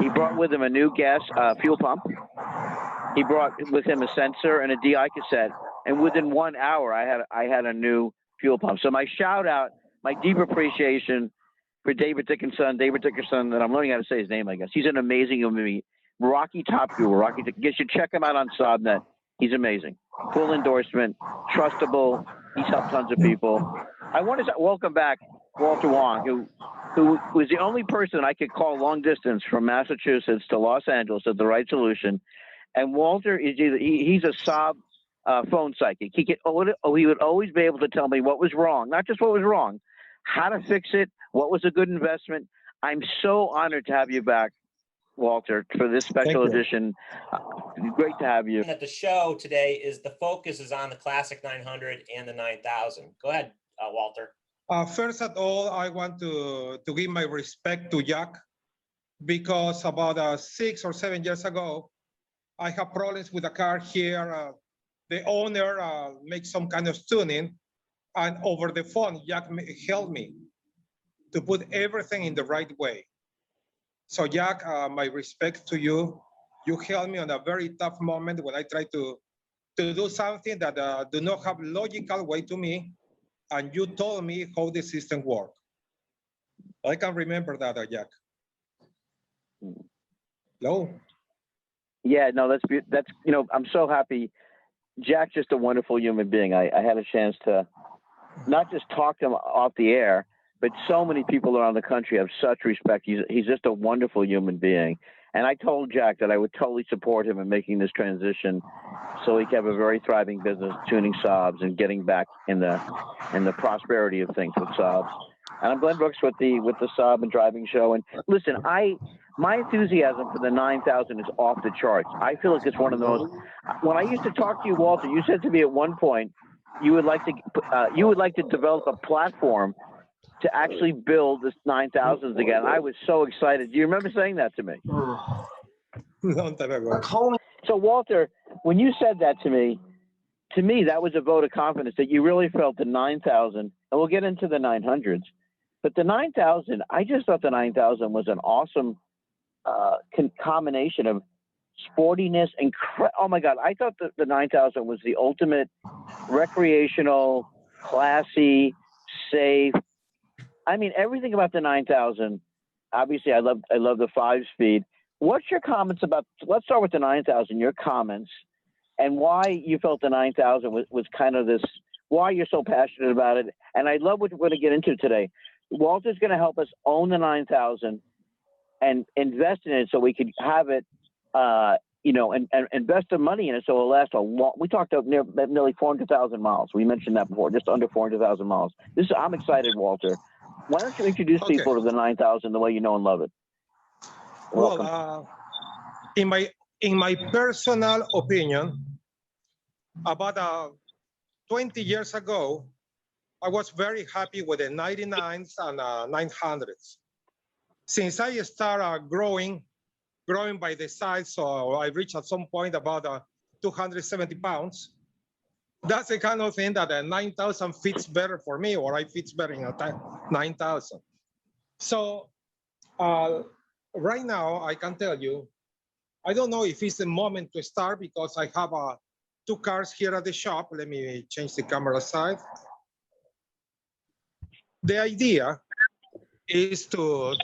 He brought with him a new gas fuel pump. He brought with him a sensor and a DI cassette. And within 1 hour, I had a new fuel pump. So my shout out, my deep appreciation for David Dickinson, and I'm learning how to say his name, I guess. He's an amazing human being. Rocky Top Fuel. You should check him out on SaabNet. He's amazing. Full endorsement, trustable. He's helped tons of people. I want to welcome back Walter Wong, who was the only person I could call long distance from Massachusetts to Los Angeles at the Right Solution. And Walter is he's a Saab phone psychic. He would always be able to tell me what was wrong, not just what was wrong, how to fix it, what was a good investment. I'm so honored to have you back, Walter, for this special edition. Great to have you. At the show today is the focus is on the Classic 900 and the 9000. Go ahead, Walter. First of all, I want to give my respect to Jack, because about 6 or 7 years ago, I have problems with a car here. The owner makes some kind of tuning, and over the phone, Jack helped me to put everything in the right way. So Jack, my respect to you. You helped me on a very tough moment when I tried to do something that do not have logical way to me, and you told me how the system worked. I can remember that, Jack. Hello? Yeah, no, that's I'm so happy. Jack's just a wonderful human being. I had a chance to not just talk to him off the air, but so many people around the country have such respect. He's just a wonderful human being. And I told Jack that I would totally support him in making this transition so he could have a very thriving business, tuning Saabs and getting back in the prosperity of things with Saabs. And I'm Glenn Brooks with the Saab and Driving Show. And listen, my enthusiasm for the 9000 is off the charts. I feel like it's one of the most. When I used to talk to you, Walter, you said to me at one point you would like to develop a platform to actually build this 9000s again. I was so excited. Do you remember saying that to me? Long time ago. So Walter, when you said that to me that was a vote of confidence that you really felt the 9000, and we'll get into the 900s. But the 9000, I just thought the 9000 was an awesome combination of sportiness and oh my God, I thought the 9000 was the ultimate recreational, classy, safe. I mean, everything about the 9000. Obviously, I love the 5-speed. What's your comments about? Let's start with the 9000. Your comments and why you felt the 9000 was kind of this. Why you're so passionate about it, and I love what we're going to get into today. Walter's going to help us own the 9000 and invest in it so we could have it, and invest the money in it so it'll last a long. We talked about nearly 400,000 miles. We mentioned that before, just under 400,000 miles. I'm excited, Walter. Why don't you introduce people to the 9000 the way you know and love it? Welcome. Well, in my personal opinion, about 20 years ago, I was very happy with the 99s and 900s. Since I started growing by the size, so I reached at some point about 270 pounds. That's the kind of thing that a 9000 fits better for me, or I fits better in a 9000. So right now, I can tell you, I don't know if it's the moment to start because I have 2 cars here at the shop. Let me change the camera side. The idea is to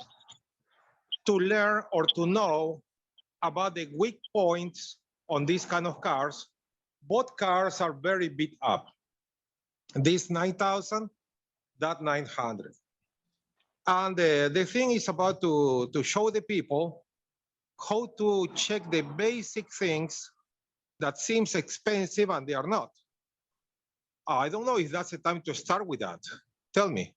learn or to know about the weak points on these kind of cars. Both cars are very beat up. This 9000, that 900. And the thing is about to show the people how to check the basic things that seems expensive and they are not. I don't know if that's the time to start with that. Tell me.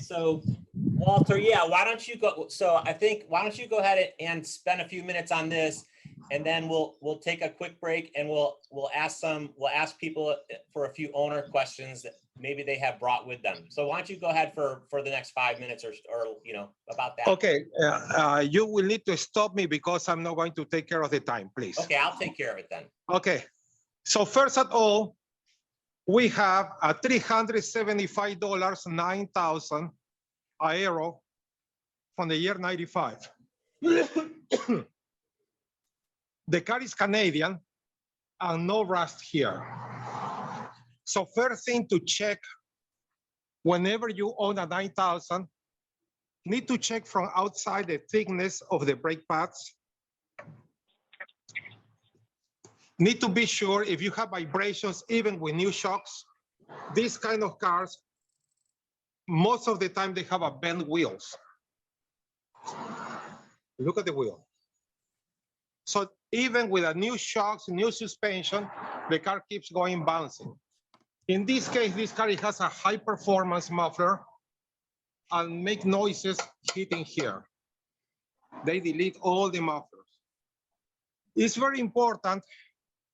So Walter, yeah, why don't you go? So I think, why don't you go ahead and spend a few minutes on this, and then we'll take a quick break and we'll ask people for a few owner questions that maybe they have brought with them. So why don't you go ahead for the next 5 minutes or about that. Okay, you will need to stop me because I'm not going to take care of the time, please. Okay, I'll take care of it then. Okay, so first of all, we have a $375 9000 Aero from the year 95. The car is Canadian and no rust here. So first thing to check whenever you own a 9000, need to check from outside the thickness of the brake pads. Need to be sure if you have vibrations, even with new shocks. These kind of cars, most of the time they have a bent wheels. Look at the wheel. So even with a new shocks, new suspension, the car keeps going bouncing. In this case, this car it has a high performance muffler and make noises hitting here. They delete all the mufflers. It's very important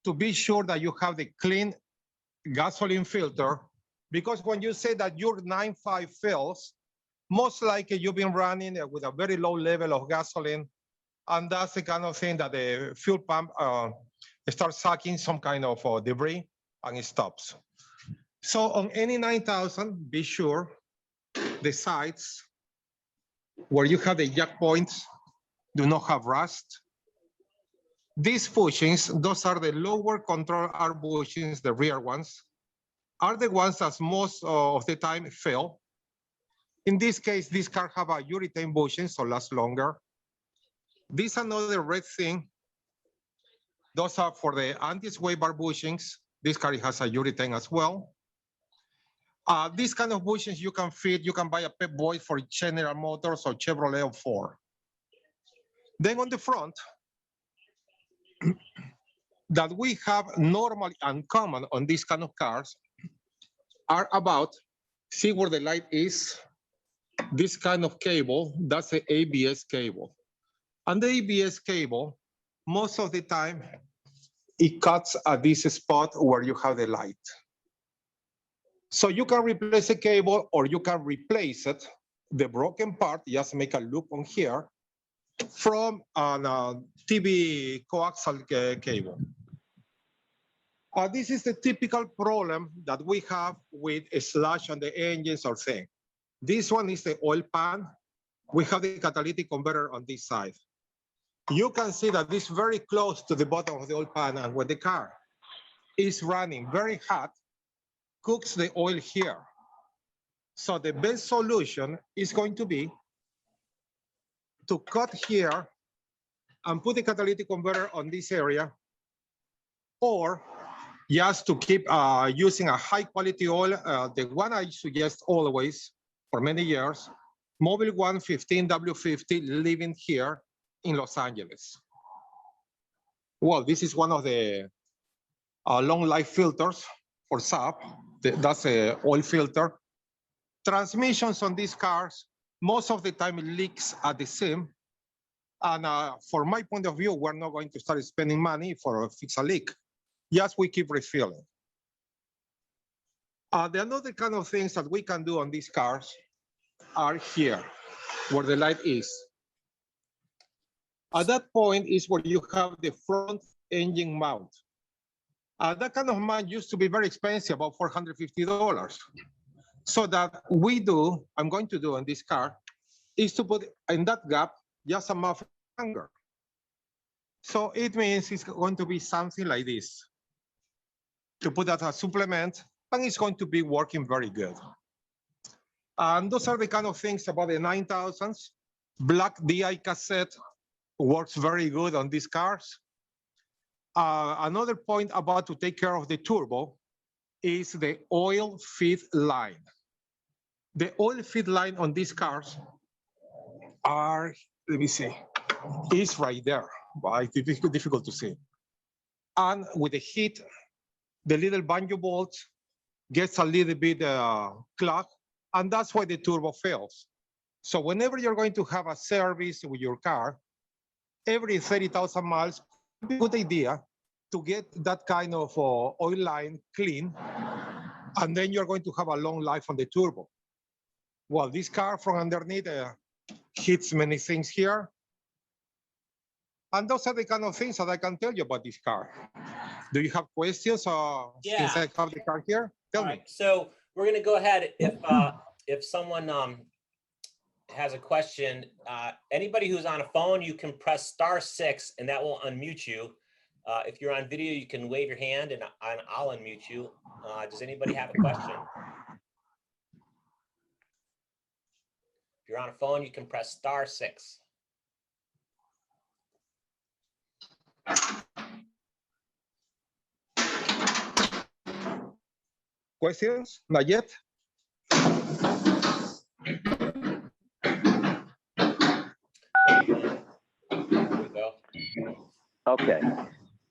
to be sure that you have the clean gasoline filter, because when you say that your 9.5 fills, most likely you've been running with a very low level of gasoline, and that's the kind of thing that the fuel pump starts sucking some kind of debris and it stops. So on any 9000, be sure the sides where you have the jack points do not have rust. These bushings, those are the lower control arm bushings, the rear ones, are the ones that most of the time fail. In this case, this car have a urethane bushing, so last longer. This another red thing. Those are for the anti-sway bar bushings. This car has a urethane as well. These kind of bushings you can fit, you can buy a Pep Boy for General Motors or Chevrolet or Ford. Then on the front, that we have normally uncommon on these kind of cars are about, see where the light is, this kind of cable, that's the ABS cable. And the ABS cable, most of the time, it cuts at this spot where you have the light. So you can replace the cable or you can replace it, the broken part, just make a loop on here, from a TV coaxial cable. This is the typical problem that we have with a slash on the engines or thing. This one is the oil pan. We have the catalytic converter on this side. You can see that this is very close to the bottom of the oil pan, and when the car is running very hot, cooks the oil here. So the best solution is going to be to cut here and put the catalytic converter on this area, or just to keep using a high quality oil, the one I suggest always for many years, Mobil 115 W50 living here in Los Angeles. Well, this is one of the long life filters for Saab. That's an oil filter. Transmissions on these cars, most of the time it leaks at the seam. And from my point of view, we're not going to start spending money for fix a leak. Yes, we keep refilling. The another kind of things that we can do on these cars are here, where the light is. At that point is where you have the front engine mount. That kind of mount used to be very expensive, about $450. So that I'm going to do on this car, is to put in that gap just a muffler hanger. So it means it's going to be something like this. To put that as a supplement, and it's going to be working very good. And those are the kind of things about the 9000s. Black DI cassette works very good on these cars. Another point about to take care of the turbo is the oil feed line. The oil feed line on these cars are, let me see, is right there. But it's difficult to see. And with the heat, the little banjo bolt gets a little bit clogged, and that's why the turbo fails. So whenever you're going to have a service with your car, every 30,000 miles, it's a good idea to get that kind of oil line clean, and then you're going to have a long life on the turbo. Well, this car from underneath hits many things here. And those are the kind of things that I can tell you about this car. Do you have questions since I have the car here? Tell me. So we're going to go ahead if someone has a question. Anybody who's on a phone, you can press *6 and that will unmute you. If you're on video, you can wave your hand and I'll unmute you. Does anybody have a question? If you're on a phone, you can press *6. Questions? Not yet? There we go. Okay,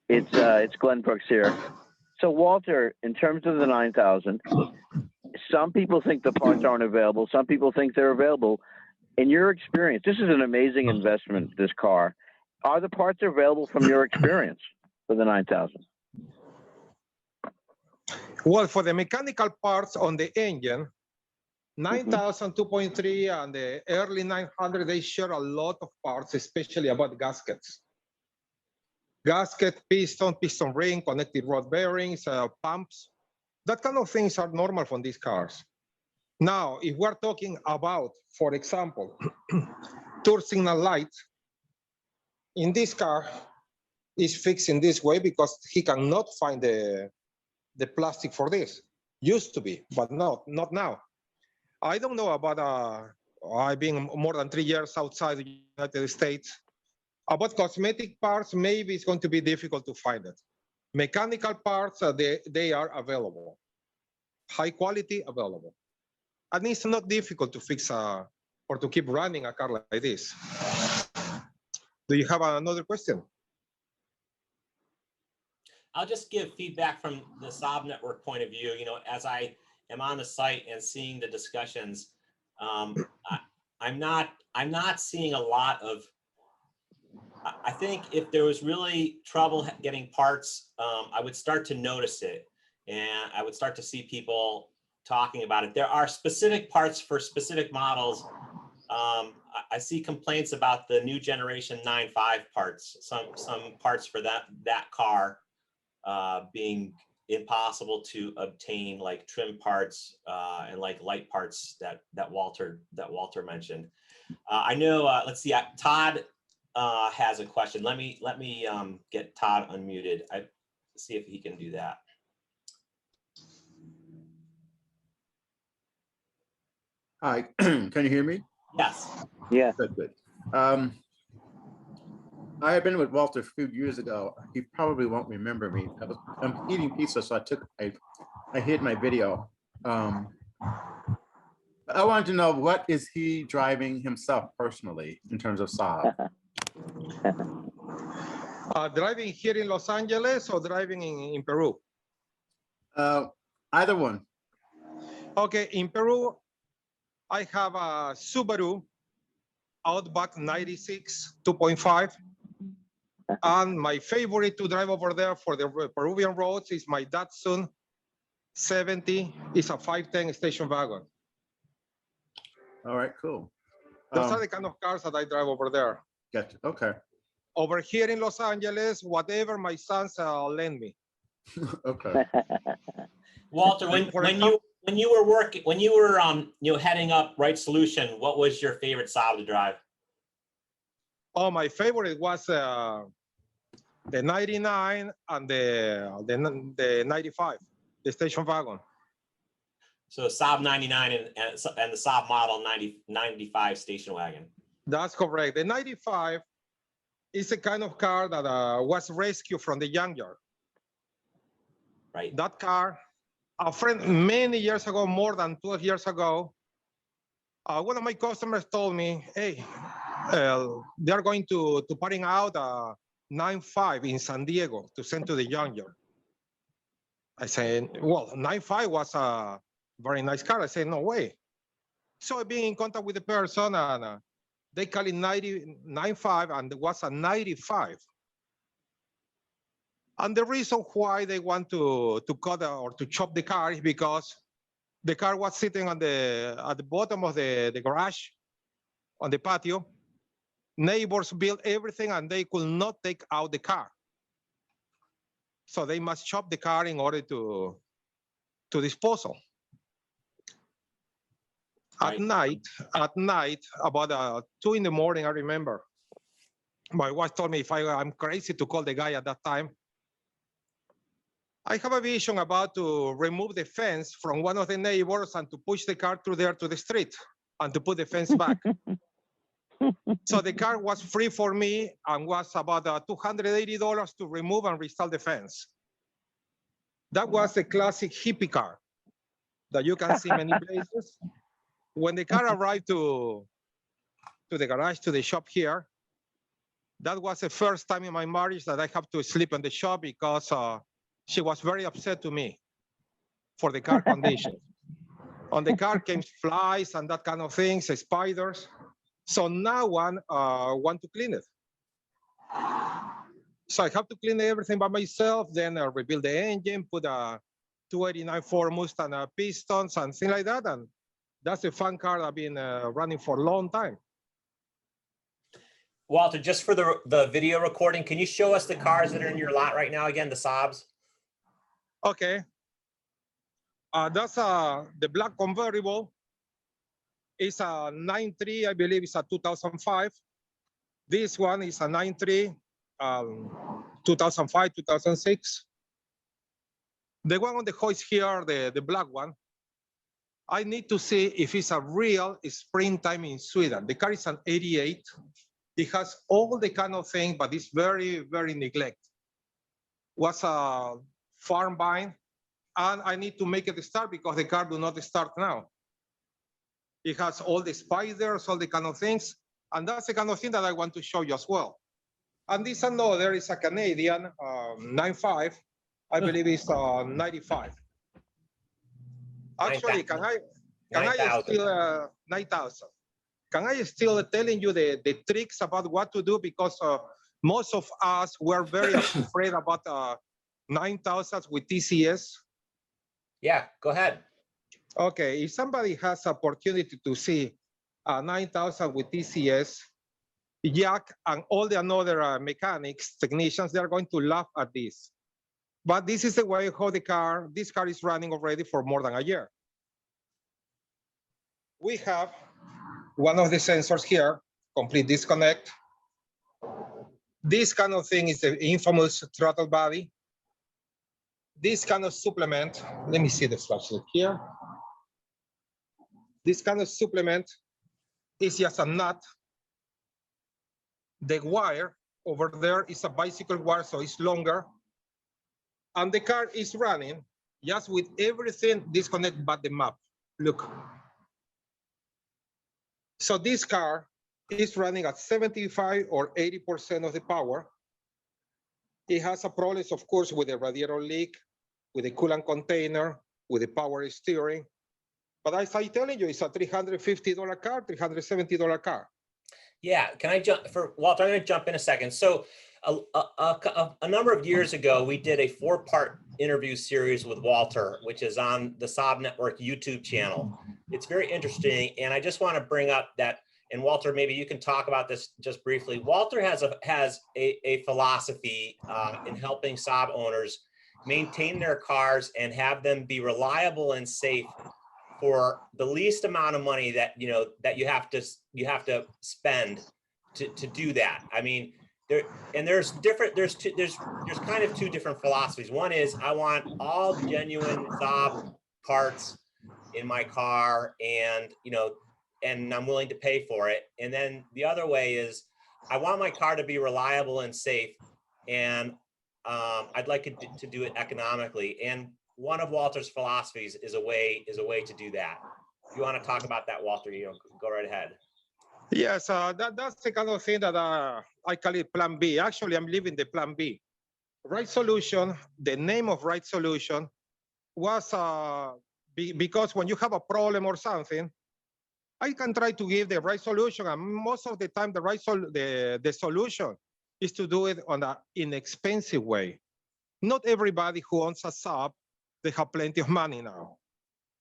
it's Glenn Brooks here. So Walter, in terms of the 9000, some people think the parts aren't available. Some people think they're available. In your experience, this is an amazing investment, this car. Are the parts available from your experience for the 9000? Well, for the mechanical parts on the engine, 9000, 2.3, and the early 900, they share a lot of parts, especially about gaskets. Gasket, piston ring, connected rod bearings, pumps. That kind of things are normal from these cars. Now, if we're talking about, for example, turn signal light, in this car is fixed in this way because he cannot find the plastic for this. Used to be, but not now. I don't know about, I've been more than 3 years outside the United States. About cosmetic parts, maybe it's going to be difficult to find it. Mechanical parts, they are available. High quality, available. And it's not difficult to fix or to keep running a car like this. Do you have another question? I'll just give feedback from the Saab network point of view. You know, as I am on the site and seeing the discussions, I'm not seeing a lot of. I think if there was really trouble getting parts, I would start to notice it, and I would start to see people talking about it. There are specific parts for specific models. I see complaints about the new generation 9.5 parts. Some parts for that car being impossible to obtain, like trim parts and like light parts that Walter mentioned. I know. Let's see. Todd has a question. Let me get Todd unmuted. I see if he can do that. Hi, can you hear me? Yes. Yeah. Good. I had been with Walter a few years ago. He probably won't remember me. I'm eating pizza, so I hid my video. I wanted to know, what is he driving himself personally in terms of Saab? Driving here in Los Angeles or driving in Peru? Either one. Okay, in Peru, I have a Subaru Outback 96 2.5. And my favorite to drive over there for the Peruvian roads is my Datsun 70. It's a 510 station wagon. All right, cool. Those are the kind of cars that I drive over there. Gotcha. Okay. Over here in Los Angeles, whatever my sons lend me. Okay. Walter, when you were heading up Right Solution, what was your favorite Saab to drive? Oh, my favorite was the 99 and the 95, the station wagon. So Saab 99 and the Saab model 95 station wagon. That's correct. The 95 is a kind of car that was rescued from the junkyard. Right. That car, a friend many years ago, more than 12 years ago, one of my customers told me, hey, they're going to putting out a 95 in San Diego to send to the junkyard. I said, well, 95 was a very nice car. I said, no way. So I've been in contact with the person, and they call it 95, and it was a 95. And the reason why they want to cut or to chop the car is because the car was sitting at the bottom of the garage on the patio. Neighbors built everything and they could not take out the car. So they must chop the car in order to dispose of. At night, about 2 in the morning, I remember. My wife told me if I'm crazy to call the guy at that time. I have a vision about to remove the fence from one of the neighbors and to push the car through there to the street and to put the fence back. So the car was free for me and was about $280 to remove and reinstall the fence. That was the classic hippie car that you can see many places. When the car arrived to the garage, to the shop here, that was the first time in my marriage that I have to sleep in the shop because she was very upset to me for the car condition. On the car came flies and that kind of things, spiders. So no one want to clean it. So I have to clean everything by myself, then rebuild the engine, put a 289 Ford Mustang pistons and things like that. And that's a fun car I've been running for a long time. Walter, just for the video recording, can you show us the cars that are in your lot right now again, the Saabs? Okay. That's the black convertible. It's a 9.3, I believe it's a 2005. This one is a 9.3, 2005, 2006. The one on the hoist here, the black one, I need to see if it's a real springtime in Sweden. The car is an 88. It has all the kind of thing, but it's very, very neglected. Was a farm bind, and I need to make it start because the car do not start now. It has all the spiders, all the kind of things, and that's the kind of thing that I want to show you as well. And this another is a Canadian 9.5. I believe it's 95. Actually, can I still 9,000? Can I still telling you the tricks about what to do? Because most of us were very afraid about 9,000 with TCS. Yeah, go ahead. Okay, if somebody has opportunity to see 9,000 with TCS, Jack and all the other mechanics, technicians, they're going to laugh at this. But this is the way how this car is running already for more than a year. We have one of the sensors here, complete disconnect. This kind of thing is the infamous throttle body. This kind of supplement, let me see the flashlight here. This kind of supplement is just a nut. The wire over there is a bicycle wire, so it's longer. And the car is running just with everything disconnected but the map. Look. So this car is running at 75 or 80% of the power. It has a problem, of course, with the radiator leak, with the coolant container, with the power steering. But as I'm telling you, it's a $350 car, $370 car. Yeah, can I jump for Walter? I'm going to jump in a second. So a number of years ago, we did a 4-part interview series with Walter, which is on the Saab Network YouTube channel. It's very interesting. And I just want to bring up that, and Walter, maybe you can talk about this just briefly. Walter has a philosophy in helping Saab owners maintain their cars and have them be reliable and safe for the least amount of money that you have to spend to do that. I mean, there's kind of two different philosophies. One is I want all genuine Saab parts in my car, and I'm willing to pay for it. And then the other way is I want my car to be reliable and safe, and I'd like it to do it economically. And one of Walter's philosophies is a way to do that. If you want to talk about that, Walter, go right ahead. Yes, that's the kind of thing that I call it Plan B. Actually, I'm living the Plan B. Right Solution, the name of Right Solution was because when you have a problem or something, I can try to give the right solution, and most of the time the solution is to do it on an inexpensive way. Not everybody who owns a Saab, they have plenty of money now.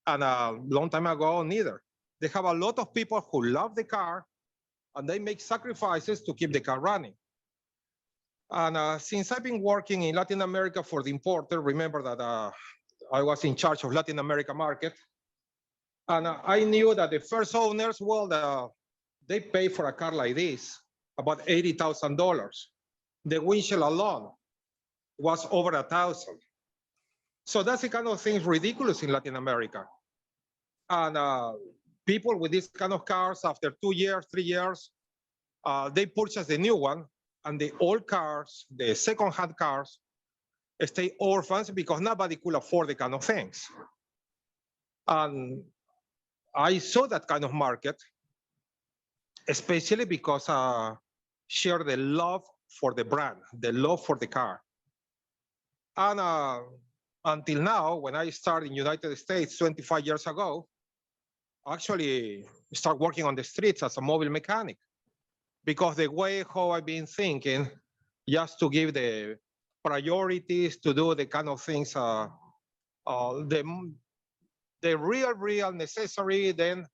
And a long time ago, neither. They have a lot of people who love the car, and they make sacrifices to keep the car running. And since I've been working in Latin America for the importer, remember that I was in charge of Latin America market. And I knew that the first owners, well, they pay for a car like this about $80,000. The windshield alone was over 1,000. So that's the kind of things ridiculous in Latin America. And people with this kind of cars, after 2 years, 3 years, they purchase the new one, and the old cars, the second-hand cars, stay orphans because nobody could afford the kind of things. And I saw that kind of market, especially because share the love for the brand, the love for the car. And until now, when I started in United States 25 years ago, actually start working on the streets as a mobile mechanic, because the way how I've been thinking, just to give the priorities to do the kind of things, the real necessary, then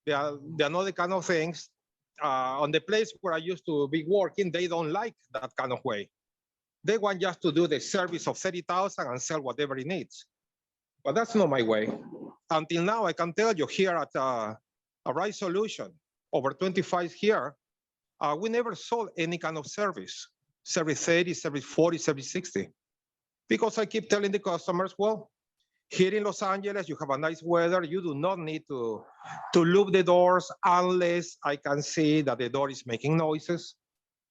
the another kind of things. On the place where I used to be working, they don't like that kind of way. They want just to do the service of 30,000 and sell whatever it needs. But that's not my way. Until now, I can tell you here at a Right Solution, over 25 here, we never sold any kind of service 30, service 40, service 60. Because I keep telling the customers, well, here in Los Angeles, you have a nice weather. You do not need to loop the doors unless I can see that the door is making noises.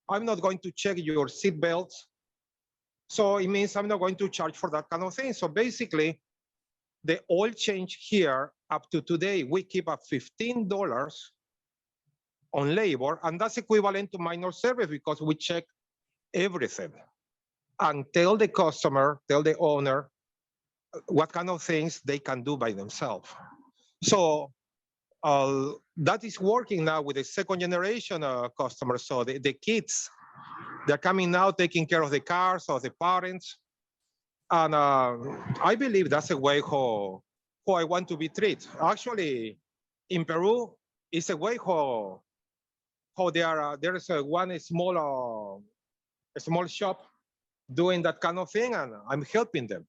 I'm not going to check your seat belts. So it means I'm not going to charge for that kind of thing. So basically, the oil change here up to today, we keep at $15 on labor, and that's equivalent to minor service because we check everything and tell the customer, tell the owner what kind of things they can do by themselves. So that is working now with the second generation customers. So the kids, they're coming now, taking care of the cars of the parents. And I believe that's a way how I want to be treated. Actually, in Peru, it's a way how there is one small shop doing that kind of thing, and I'm helping them.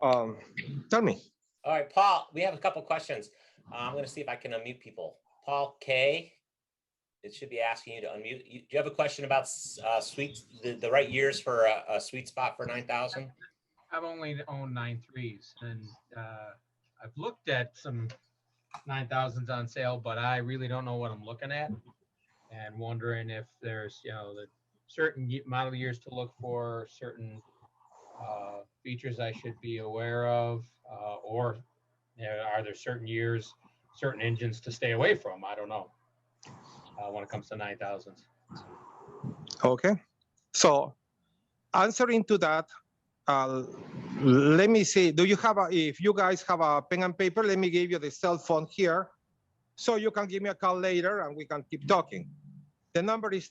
Tell me. All right, Paul, we have a couple questions. I'm going to see if I can unmute people. Paul K, it should be asking you to unmute. Do you have a question about the right years for a sweet spot for 9,000? I've only owned 9.3s, and I've looked at some 9,000s on sale, but I really don't know what I'm looking at, and wondering if there's, the certain model years to look for, certain features I should be aware of, or are there certain years, certain engines to stay away from? I don't know when it comes to 9,000s. Okay. So answering to that, let me see. Do you have if you guys have a pen and paper, let me give you the cell phone here. So you can give me a call later and we can keep talking. The number is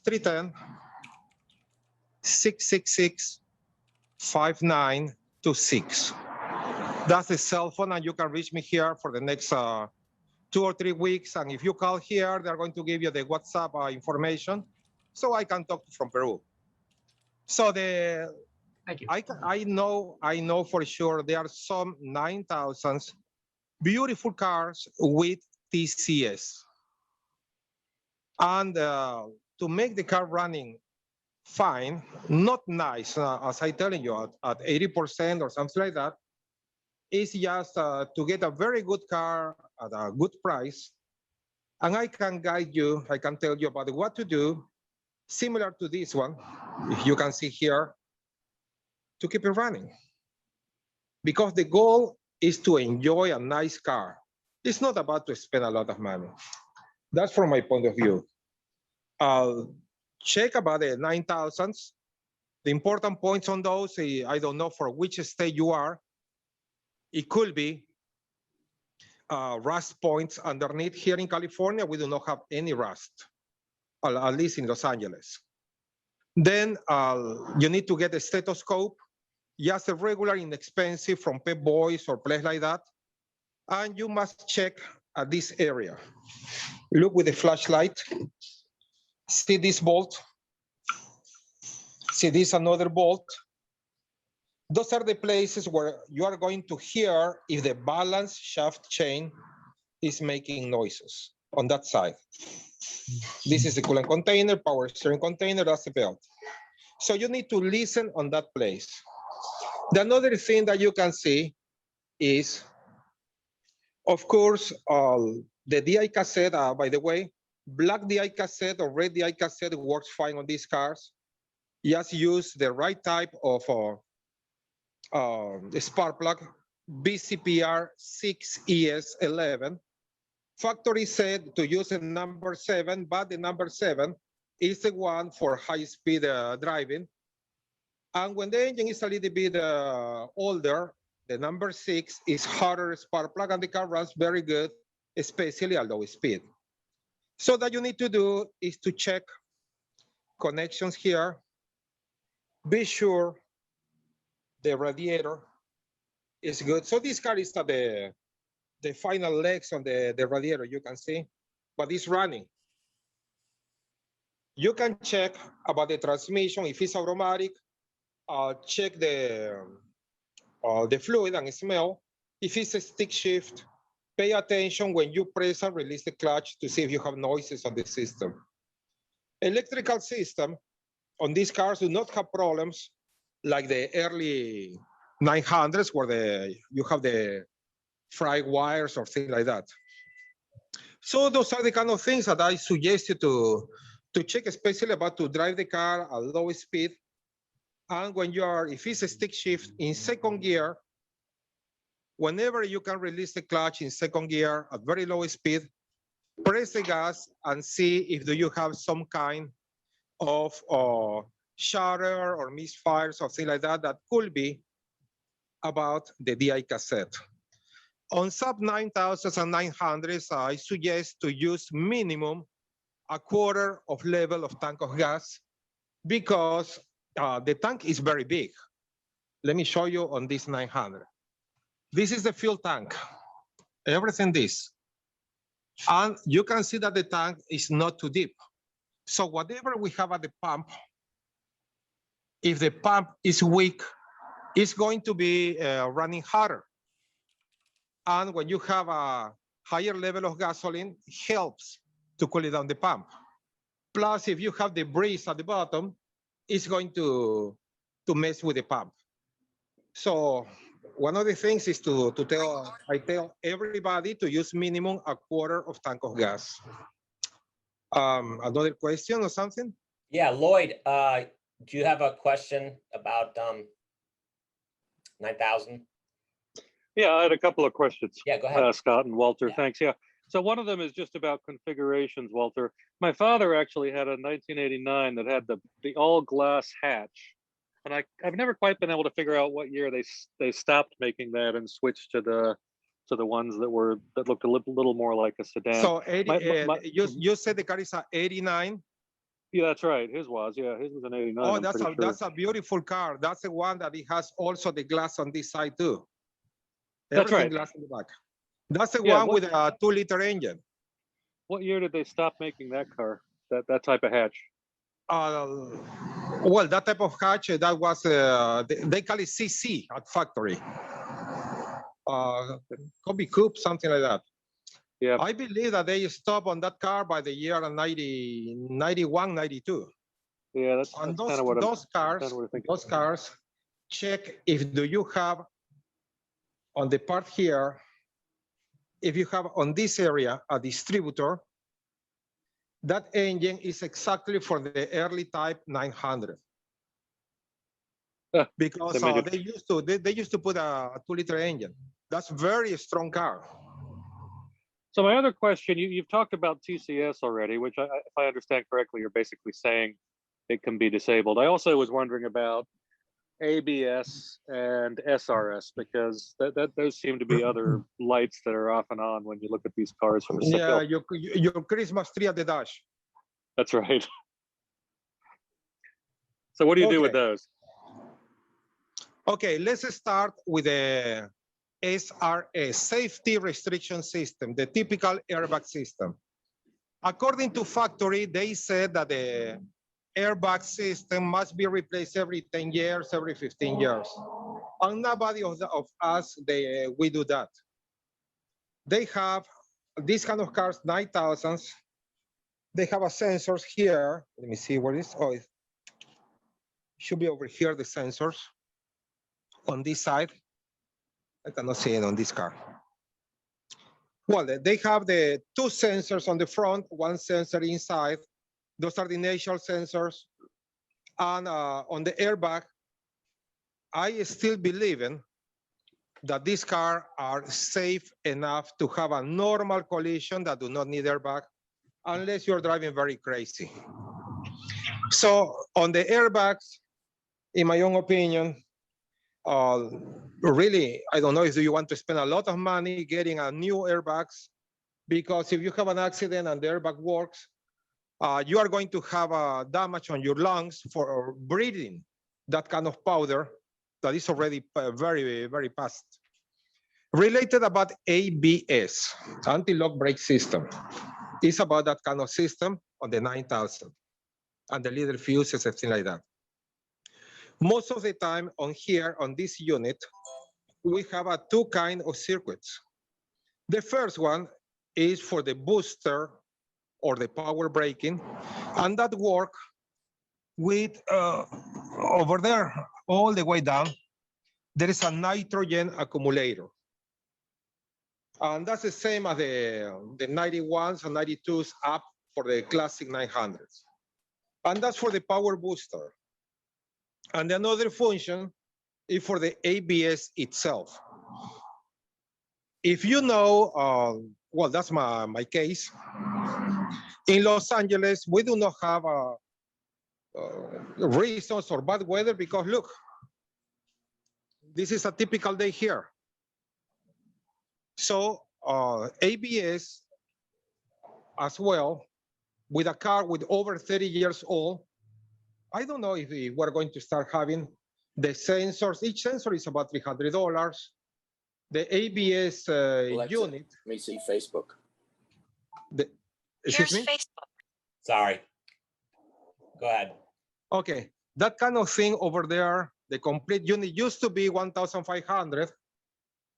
310-666-5926. That's the cell phone, and you can reach me here for the next 2 or 3 weeks. And if you call here, they're going to give you the WhatsApp information, so I can talk from Peru. So Thank you. I know for sure there are some 9,000s beautiful cars with TCS, and to make the car running fine, not nice, as I telling you at 80% or something like that. It's just to get a very good car at a good price. And I can guide you, I can tell you about what to do, similar to this one, if you can see here, to keep it running. Because the goal is to enjoy a nice car. It's not about to spend a lot of money. That's from my point of view. Check about the 9,000s. The important points on those, I don't know for which state you are. It could be rust points underneath. Here in California, we do not have any rust, at least in Los Angeles. Then you need to get a stethoscope, just a regular, inexpensive from Pep Boys or place like that. And you must check at this area. Look with the flashlight. See this bolt? See this another bolt? those are the places where you are going to hear if the balance shaft chain is making noises on that side. This is the coolant container, power steering container, that's the belt. So you need to listen on that place. The another thing that you can see is, of course, the DI cassette, by the way, black DI cassette or red DI cassette works fine on these cars. Just use the right type of spark plug, BCPR 6ES11. Factory said to use a number 7, but the number 7 is the one for high-speed driving. And when the engine is a little bit older, the number 6 is harder spark plug, and the car runs very good, especially at low speed. So that you need to do is to check connections here. Be sure the radiator is good. So this car is at the final legs on the radiator, you can see, but it's running. You can check about the transmission, if it's automatic, check the fluid and smell. If it's a stick shift, pay attention when you press and release the clutch to see if you have noises on the system. Electrical system on these cars do not have problems like the early 900s where you have the fried wires or things like that. So those are the kind of things that I suggest you to check, especially about to drive the car at low speed. And when you are, if it's a stick shift in second gear, whenever you can release the clutch in second gear at very low speed, press the gas and see if do you have some kind of shutter or misfire, something like that, that could be about the DI cassette. On sub 9,000s and 900s, I suggest to use minimum a quarter of level of tank of gas because the tank is very big. Let me show you on this 900. This is the fuel tank, everything this. And you can see that the tank is not too deep. So whatever we have at the pump, if the pump is weak, it's going to be running harder. And when you have a higher level of gasoline, it helps to cool it down the pump. Plus, if you have the breeze at the bottom, it's going to mess with the pump. So one of the things is I tell everybody to use minimum a quarter of tank of gas. Another question or something? Yeah, Lloyd, do you have a question about 9,000? Yeah, I had a couple of questions. Yeah, go ahead. Scott and Walter, Yeah. thanks. Yeah, so one of them is just about configurations, Walter. My father actually had a 1989 that had the all glass hatch, and I've never quite been able to figure out what year they stopped making that and switched to the ones that looked a little more like a sedan. So you said the car is a 89. Yeah, that's right. His was an 89. Oh, I'm that's a beautiful car. That's the one that it has also the glass on this side too. That's Everything right. Glass in the back. That's the Yeah, one with a 2-liter engine. What year did they stop making that car? That type of hatch? Well, that type of hatch, that was, they call it CC at factory. Could coupe, something like that. Yeah. I believe that they stopped on that car by the year 91, 92. Yeah, that's And kind of what those cars, check if do you have on the part here, if you have on this area a distributor, that engine is exactly for the early type 900. Because they used to put a 2-liter engine. That's very strong car. So my other question, you've talked about TCS already, which if I understand correctly, you're basically saying it can be disabled. I also was wondering about ABS and SRS because those seem to be other lights that are off and on when you look at these cars from the Yeah, your Christmas tree at the dash. That's right. So what do you do with those? Okay, let's start with the SRS, Safety Restriction System, the typical airbag system. According to factory, they said that the airbag system must be replaced every 10 years, every 15 years. And nobody of us, we do that. They have these kind of cars, 9,000s. They have a sensors here. Let me see where it is. Oh, it should be over here, the sensors on this side. I cannot see it on this car. Well, they have the two sensors on the front, one sensor inside. Those are the initial sensors. And on the airbag, I still believe in that these cars are safe enough to have a normal collision that do not need airbag, unless you're driving very crazy. So on the airbags, in my own opinion, really, I don't know if you want to spend a lot of money getting a new airbags, because if you have an accident and the airbag works, you are going to have damage on your lungs for breathing that kind of powder that is already very, very past. Related about ABS, anti-lock brake system. It's about that kind of system on the 9000 and the little fuses and things like that. Most of the time on here, on this unit, we have two kinds of circuits. The first one is for the booster or the power braking, and that work with over there, all the way down, there is a nitrogen accumulator. And that's the same as the 91s and 92s up for the classic 900s. And that's for the power booster. And another function is for the ABS itself. If you know, well, that's my case. In Los Angeles, we do not have reasons or bad weather because look, this is a typical day here. So ABS as well, with a car with over 30 years old, I don't know if we're going to start having the sensors. Each sensor is about $300. The ABS Alexa, unit. let me see Facebook. Excuse me? Facebook. Sorry. Go ahead. Okay, that kind of thing over there, the complete unit used to be 1,500,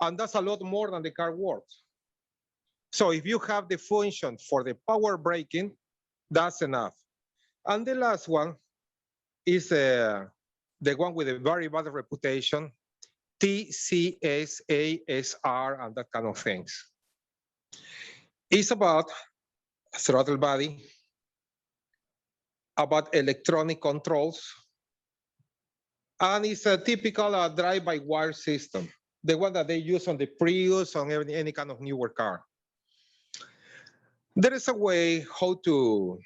and that's a lot more than the car works. So if you have the function for the power braking, that's enough. And the last one is the one with a very bad reputation, TCS, ASR, and that kind of things. It's about throttle body, about electronic controls, and it's a typical drive-by-wire system, the one that they use on the Prius, on any kind of newer car. There is a way how to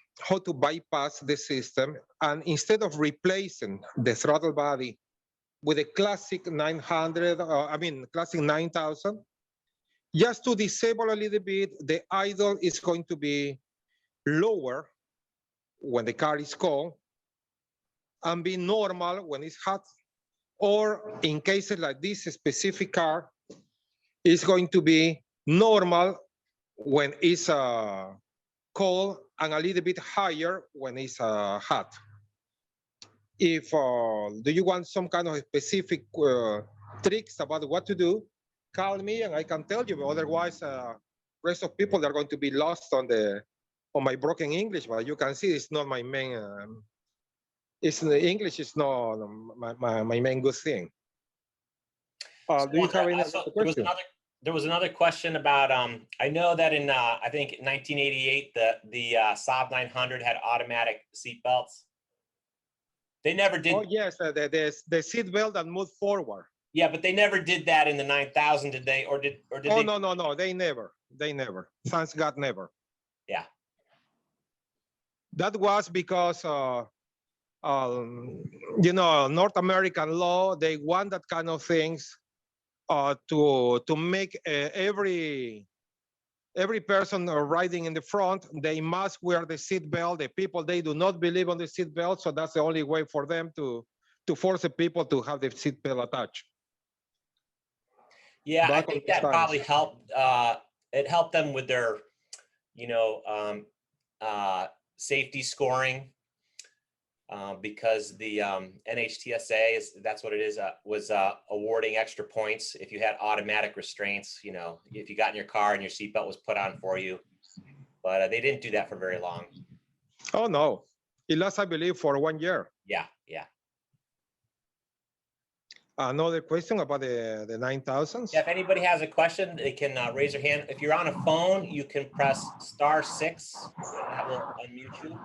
bypass the system, and instead of replacing the throttle body with a classic 900, classic 9000, just to disable a little bit, the idle is going to be lower when the car is cold and be normal when it's hot. Or in cases like this specific car, it's going to be normal when it's cold and a little bit higher when it's hot. If do you want some kind of specific tricks about what to do, call me and I can tell you. Otherwise, rest of people are going to be lost on my broken English. But you can see it's not my main. English is not my main good thing. Do you have any other question? There was another question about, I know that in, I think 1988, the Saab 900 had automatic seat belts. They never did. Oh yes, the seat belt that moved forward. Yeah, but they never did that in the 9000, did they? Or did Oh, they? no, they never. Thanks God, never. Yeah. That was because, North American law, they want that kind of things to make every person riding in the front, they must wear the seat belt. The people, they do not believe on the seat belt, so that's the only way for them to force the people to have the seat belt attached. Yeah, I think that probably helped. It helped them with their, safety scoring. because the NHTSA that's what it is, was awarding extra points if you had automatic restraints. You know, if you got in your car and your seatbelt was put on for you, but they didn't do that for very long. Oh no, it lasts, I believe, for 1 year. Yeah, yeah. Another question about the 9000s. Yeah, if anybody has a question, they can raise their hand. If you're on a phone, you can press *6. That will unmute you.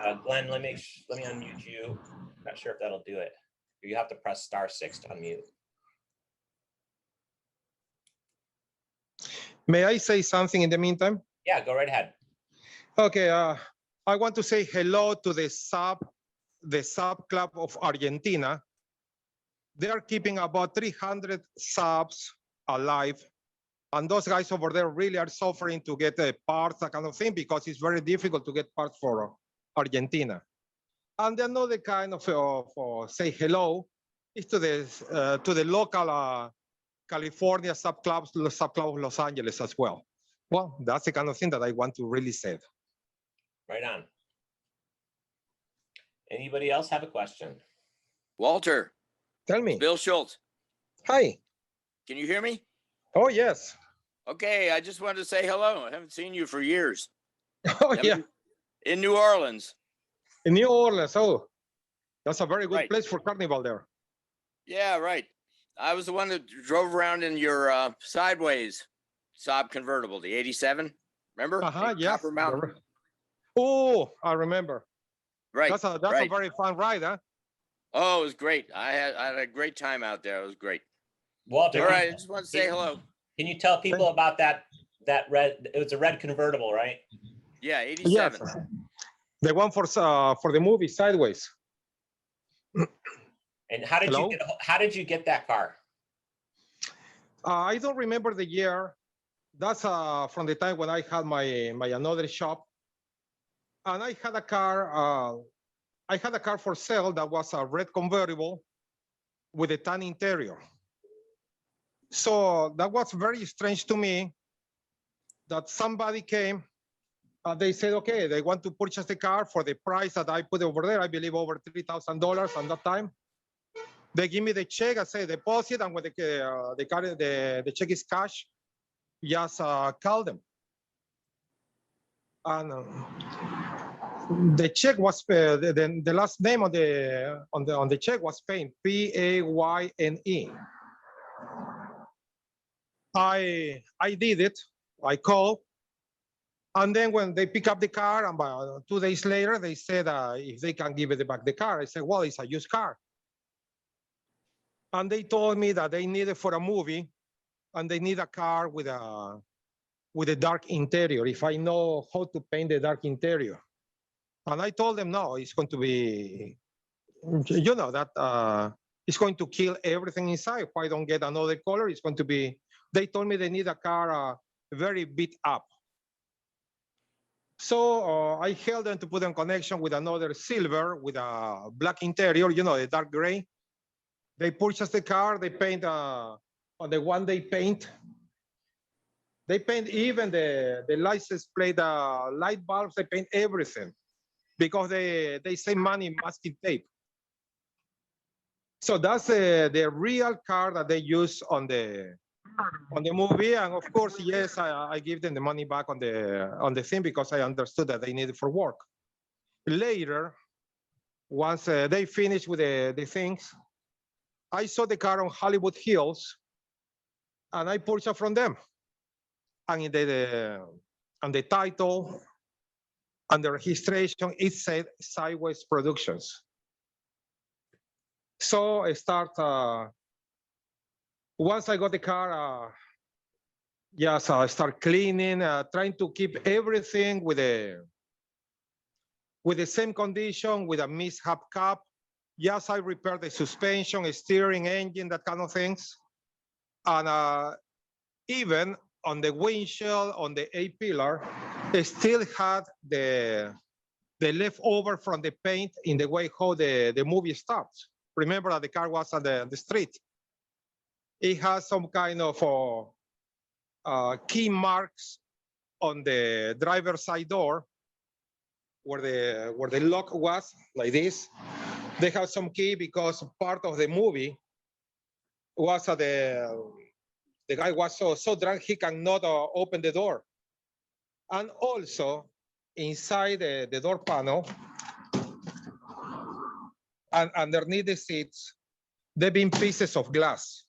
And Glenn, let me unmute you. I'm not sure if that'll do it. You have to press *6 to unmute. May I say something in the meantime? Yeah, go right ahead. Okay, I want to say hello to the Saab Club of Argentina. They are keeping about 300 Saabs alive. And those guys over there really are suffering to get parts, that kind of thing, because it's very difficult to get parts for Argentina. And another kind of say hello is to the local California subclub of Los Angeles as well. Well, that's the kind of thing that I want to really say. Right on. Anybody else have a question? Walter, Tell me. Bill Schultz, Hi. can you hear me? Oh, yes. Okay, I just wanted to say hello. I haven't seen you for years. Oh, yeah. In New Orleans. In New Orleans. Oh, that's a very good Right. place for carnival there. Yeah, right. I was the one that drove around in your sideways Saab convertible, the 87. Remember? Uh-huh, In yeah. Copper Mountain. Oh, I remember. Right. That's a right. very fun ride, huh? Oh, it was great. I had a great time out there. It was great. Walter, All right, I just want to say hello. Can you tell people about that red? It was a red convertible, right? Yeah, Yes. 87. The one for the movie Sideways. And how did you get that car? I don't remember the year. That's from the time when I had my another shop, and I had a car. I had a car for sale that was a red convertible with a tan interior. So that was very strange to me that somebody came. They said, okay, they want to purchase the car for the price that I put over there. I believe over $3,000 at that time. They give me the check. I say deposit, and when the check is cash, just call them. And the check was the last name on the check was Payne, Payne. I did it. I called, and then when they pick up the car, and about 2 days later, they said if they can give it back the car. I said, well, it's a used car. And they told me that they need it for a movie, and they need a car with a dark interior. If I know how to paint the dark interior, and I told them no, it's going to be, you know, that it's going to kill everything inside. If I don't get another color, it's going to be. They told me they need a car very beat up. So I held them to put in connection with another silver with a black interior, you know, a dark gray. They purchased the car, they paint on the one they paint even the license plate, light bulbs, they paint everything because they save money in masking tape. So that's the real car that they use on the movie. And of course, yes, I give them the money back on the thing because I understood that they need it for work. Later, once they finished with the things, I saw the car on Hollywood Hills, and I purchased from them. And in the title and the registration, it said Sideways Productions. So I start. Once I got the car, yes, I start cleaning, trying to keep everything with the same condition, with a mishap cap. Yes, I repaired the suspension, steering, engine, that kind of things. And even on the windshield, on the A-pillar, they still had the leftover from the paint in the way how the movie starts. Remember that the car was on the street. It has some kind of key marks on the driver's side door where the lock was, like this. They have some key because part of the movie was the guy was so drunk he cannot open the door. And also inside the door panel and underneath the seats, there have been pieces of glass.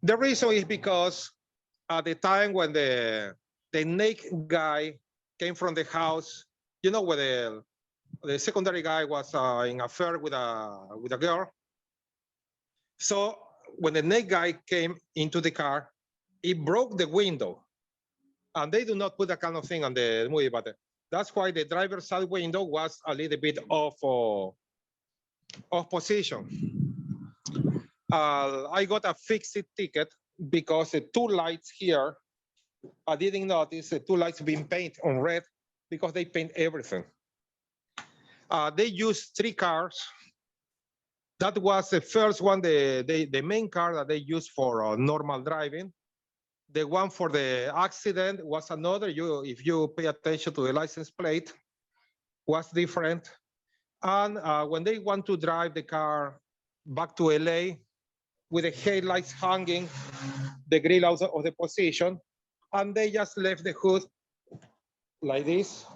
The reason is because at the time when the naked guy came from the house, you know, where the secondary guy was in affair with a girl. So when the naked guy came into the car, he broke the window. And they do not put that kind of thing on the movie, but that's why the driver's side window was a little bit off position. I got a fixed ticket because the two lights here, I didn't notice the two lights being painted on red because they paint everything. They used 3 cars. That was the first one, the main car that they used for normal driving. The one for the accident was another. If you pay attention to the license plate, was different. And when they want to drive the car back to LA with the headlights hanging, the grill out of the position, and they just left the hood like this.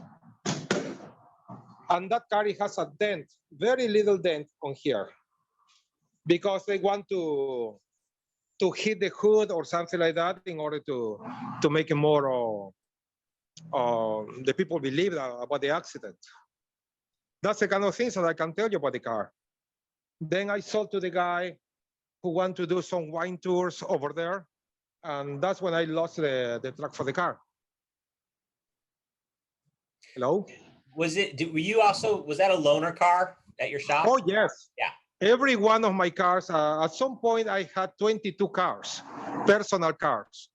And that car, it has a dent, very little dent on here, because they want to hit the hood or something like that in order to make it more the people believe about the accident. That's the kind of things that I can tell you about the car. Then I sold to the guy who wanted to do some wine tours over there, and that's when I lost the truck for the car. Hello? Was that a loaner car at your shop? Oh, yes. Yeah. Every one of my cars, at some point I had 22 cars, personal cars,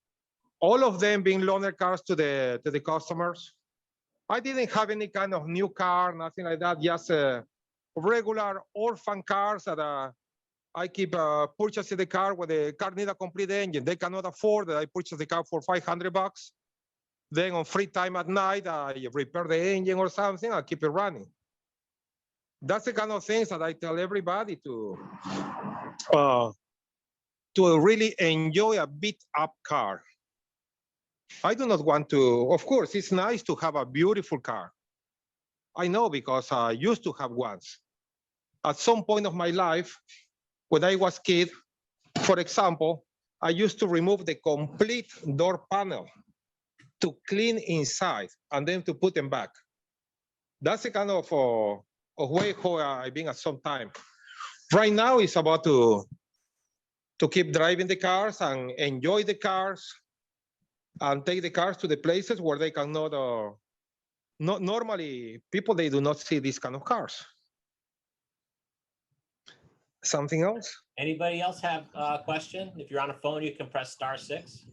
all of them being loaner cars to the customers. I didn't have any kind of new car, nothing like that, just regular orphan cars that I keep purchasing the car when the car needs a complete engine. They cannot afford it. I purchase the car for $500. Then on free time at night, I repair the engine or something, I keep it running. That's the kind of things that I tell everybody to really enjoy a beat up car. I do not want to, of course, it's nice to have a beautiful car. I know because I used to have ones. At some point of my life, when I was a kid, for example, I used to remove the complete door panel to clean inside and then to put them back. That's the kind of way how I've been at some time. Right now, it's about to keep driving the cars and enjoy the cars and take the cars to the places where they cannot, not normally people, they do not see these kind of cars. Something else? Anybody else have a question? If you're on a phone, you can press *6.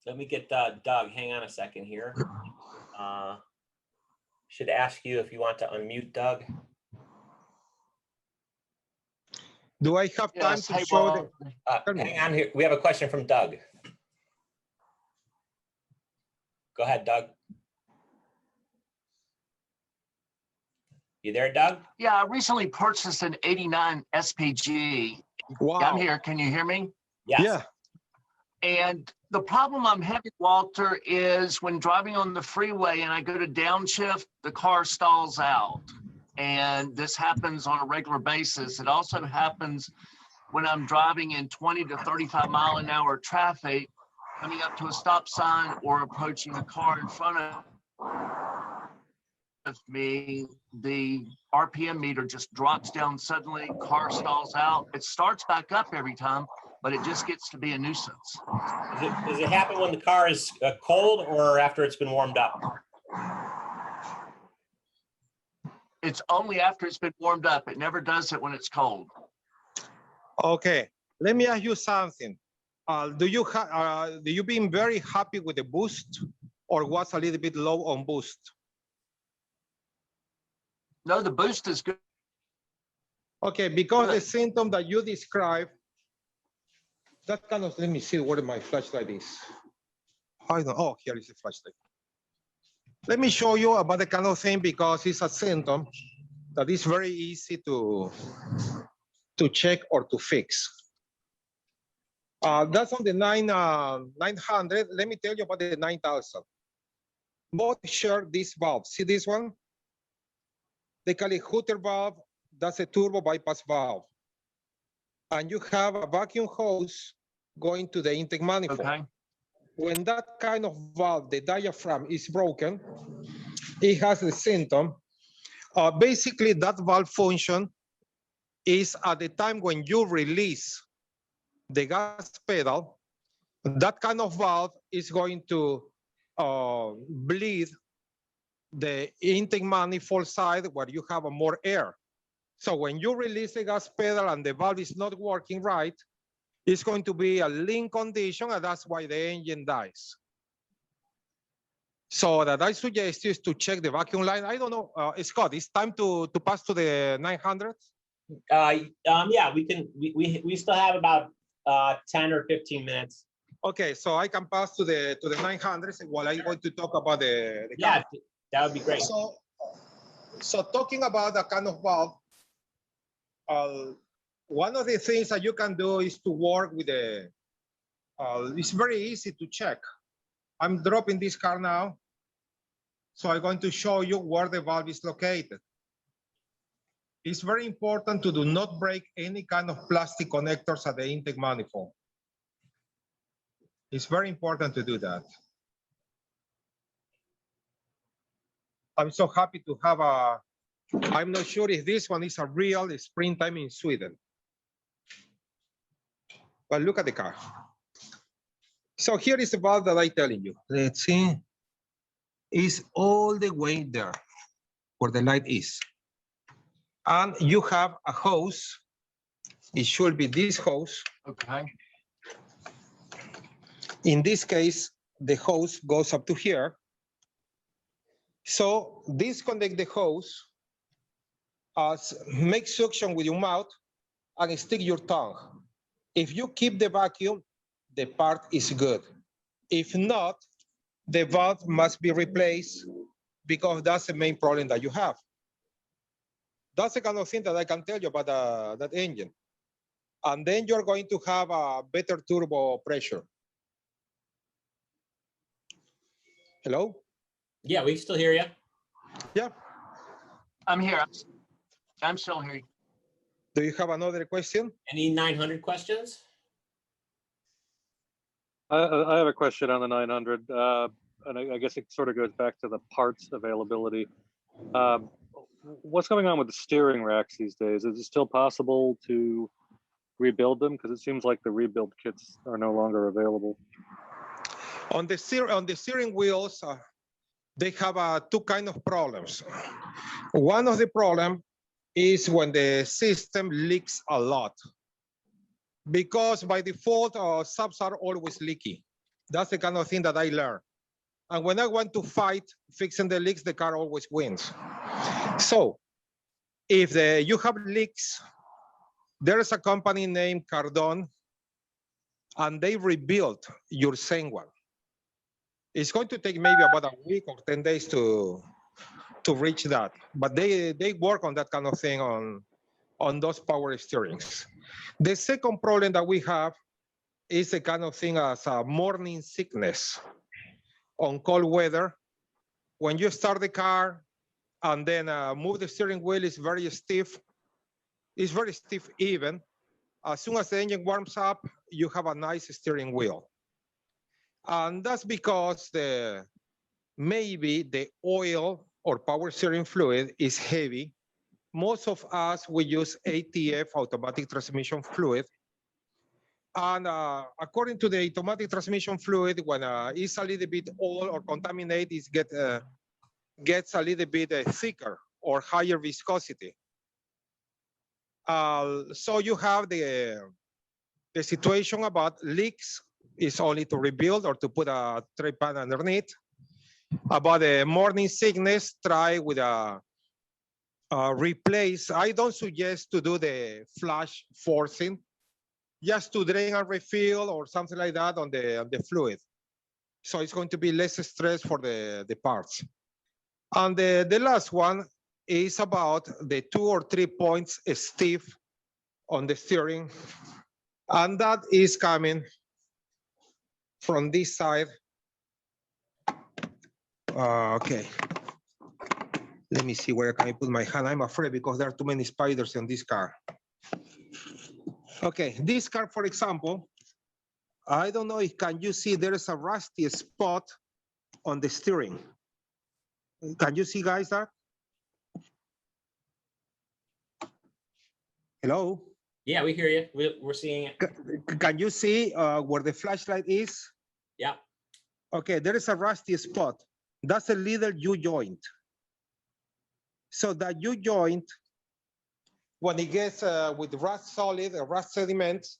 Let me get Doug. Hang on a second here. Should ask you if you want to unmute Doug. Do I have time to show them? Hang on here. We have a question from Doug. Go ahead, Doug. You there, Doug? Yeah, I recently purchased an '89 SPG. Wow. I'm here. Can you hear me? Yes. Yeah. And the problem I'm having, Walter, is when driving on the freeway and I go to downshift, the car stalls out. And this happens on a regular basis. It also happens when I'm driving in 20 to 35 mile an hour traffic, coming up to a stop sign or approaching a car in front of me. The RPM meter just drops down suddenly, car stalls out. It starts back up every time, but it just gets to be a nuisance. Does it happen when the car is cold or after it's been warmed up? It's only after it's been warmed up. It never does it when it's cold. Okay, let me ask you something. Do you been very happy with the boost, or was a little bit low on boost? No, the boost is good. Okay, because the symptom that you described, that kind of, let me see where my flashlight is. I don't, oh, here is the flashlight. Let me show you about the kind of thing because it's a symptom that is very easy to check or to fix. That's on the 900. Let me tell you about the 9,000. Both share this valve. See this one? They call it Hooter valve. That's a turbo bypass valve. And you have a vacuum hose going to the intake manifold. Okay. When that kind of valve, the diaphragm is broken, it has a symptom. Basically, that valve function is at the time when you release the gas pedal, that kind of valve is going to bleed the intake manifold side where you have more air. So when you release the gas pedal and the valve is not working right, it's going to be a lean condition, and that's why the engine dies. So that I suggest is to check the vacuum line. I don't know, Scott, it's time to pass to the 900? Yeah, we still have about 10 or 15 minutes. Okay, so I can pass to the 900s while I'm going to talk about the Yeah, car. that would be great. So talking about the kind of valve, one of the things that you can do is to work with the, it's very easy to check. I'm dropping this car now. So I'm going to show you where the valve is located. It's very important to do not break any kind of plastic connectors at the intake manifold. It's very important to do that. I'm so happy to have a, I'm not sure if this one is a real springtime in Sweden. But look at the car. So here is the valve that I'm telling you. Let's see. It's all the way there where the light is. And you have a hose. It should be this hose. Okay. In this case, the hose goes up to here. So disconnect the hose, make suction with your mouth and stick your tongue. If you keep the vacuum, the part is good. If not, the valve must be replaced because that's the main problem that you have. That's the kind of thing that I can tell you about that engine. And then you're going to have a better turbo pressure. Hello? Yeah, we still hear you. Yeah. I'm here. I'm still here. Do you have another question? Any 900 questions? I have a question on the 900, and I guess it sort of goes back to the parts availability. What's going on with the steering racks these days? Is it still possible to rebuild them? Because it seems like the rebuild kits are no longer available. On the steering wheels, they have two kind of problems. One of the problem is when the system leaks a lot. Because by default, subs are always leaky. That's the kind of thing that I learned. And when I want to fight fixing the leaks, the car always wins. So if you have leaks, there's a company named Cardone, and they rebuilt your same one. It's going to take maybe about a week or 10 days to reach that. But they work on that kind of thing on those power steerings. The second problem that we have is the kind of thing as morning sickness on cold weather. When you start the car and then move the steering wheel, is very stiff. It's very stiff even. As soon as the engine warms up, you have a nice steering wheel. And that's because maybe the oil or power steering fluid is heavy. Most of us, we use ATF, automatic transmission fluid. And according to the automatic transmission fluid, when it's a little bit old or contaminated, it gets a little bit thicker or higher viscosity. So you have the situation about leaks is only to rebuild or to put a tray pan underneath. About the morning sickness, try with a replace. I don't suggest to do the flash forcing, just to drain and refill or something like that on the fluid. So it's going to be less stress for the parts. And the last one is about the 2 or 3 points stiff on the steering. And that is coming from this side. Okay. Let me see where can I put my hand. I'm afraid because there are too many spiders in this car. Okay, this car, for example, I don't know if can you see there is a rusty spot on the steering. Can you see, guys, that? Hello? Yeah, we hear you. We're seeing it. Can you see where the flashlight is? Yeah. Okay, there is a rusty spot. That's a little U-joint. So that U-joint, when it gets with rust solid, rust sediments,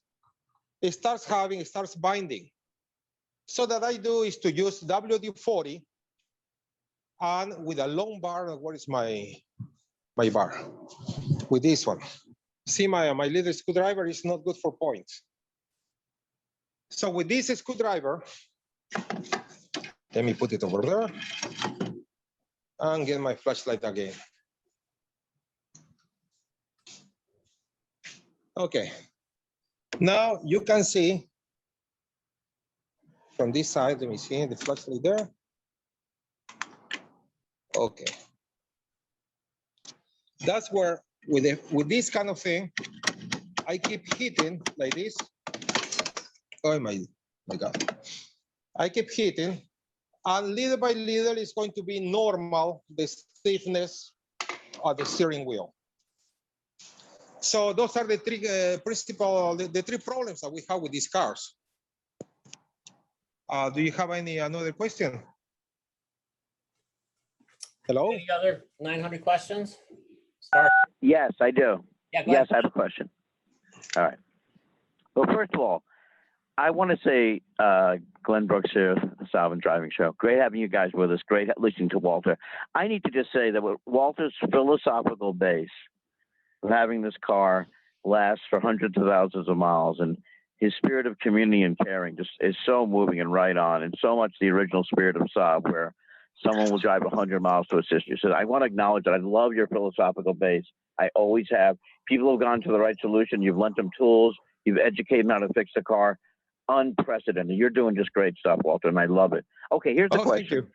it starts binding. So that I do is to use WD-40 and with a long bar, where is my bar? With this one. See, my little screwdriver is not good for points. So with this screwdriver, let me put it over there and get my flashlight again. Okay. Now you can see from this side, let me see the flashlight there. Okay. That's where with this kind of thing, I keep hitting like this. Oh my God. I keep hitting, and little by little, it's going to be normal, the stiffness of the steering wheel. So those are the three principal, the three problems that we have with these cars. Do you have another question? Hello? Any other 900 questions? Start. Yes, I do. Yeah, go Yes, ahead. I have a question. All right. Well, first of all, I want to say, Glenn Brooks here, the Saab and Driving Show. Great having you guys with us. Great listening to Walter. I need to just say that Walter's philosophical base of having this car last for hundreds of thousands of miles, and his spirit of community and caring just is so moving and right on, and so much the original spirit of Saab, where someone will drive 100 miles to assist you. So I want to acknowledge that I love your philosophical base. I always have. People have gone to the right solution. You've lent them tools. You've educated them how to fix the car. Unprecedented. You're doing just great stuff, Walter, and I love it. Okay, here's the question. Thank you.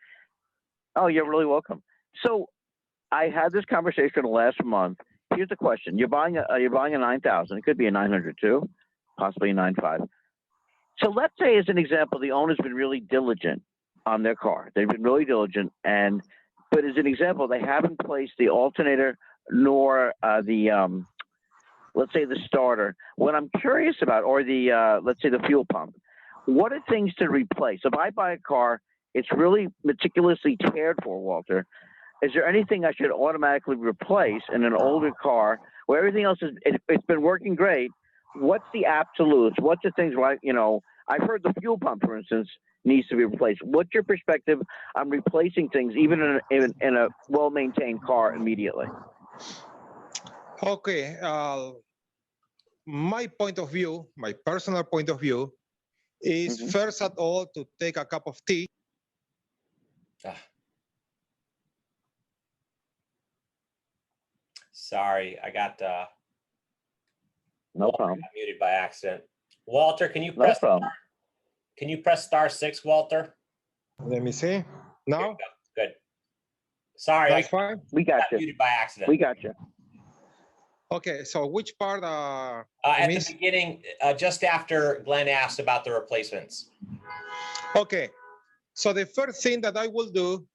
Oh, you're really welcome. So I had this conversation last month. Here's the question. You're buying a 9,000. It could be a 900 too, possibly a 9.5. So let's say, as an example, the owner's been really diligent on their car. They've been really diligent, but as an example, they haven't placed the alternator nor let's say the starter. What I'm curious about, or the let's say the fuel pump, what are things to replace? If I buy a car, it's really meticulously cared for, Walter. Is there anything I should automatically replace in an older car where everything else it's been working great? What's the absolutes? What's the things like, I've heard the fuel pump, for instance, needs to be replaced. What's your perspective on replacing things, even in a well-maintained car, immediately? Okay. My point of view, my personal point of view, is first of all to take a cup of tea. Sorry, I got No problem. got muted by accident. Walter, can you No press problem. Can you press *6, Walter? Let me see. Now? Good. Sorry, That's I fine. We got got you. muted by accident. We got you. Okay, so which part? At the beginning, just after Glenn asked about the replacements. Okay, so the first thing that I will do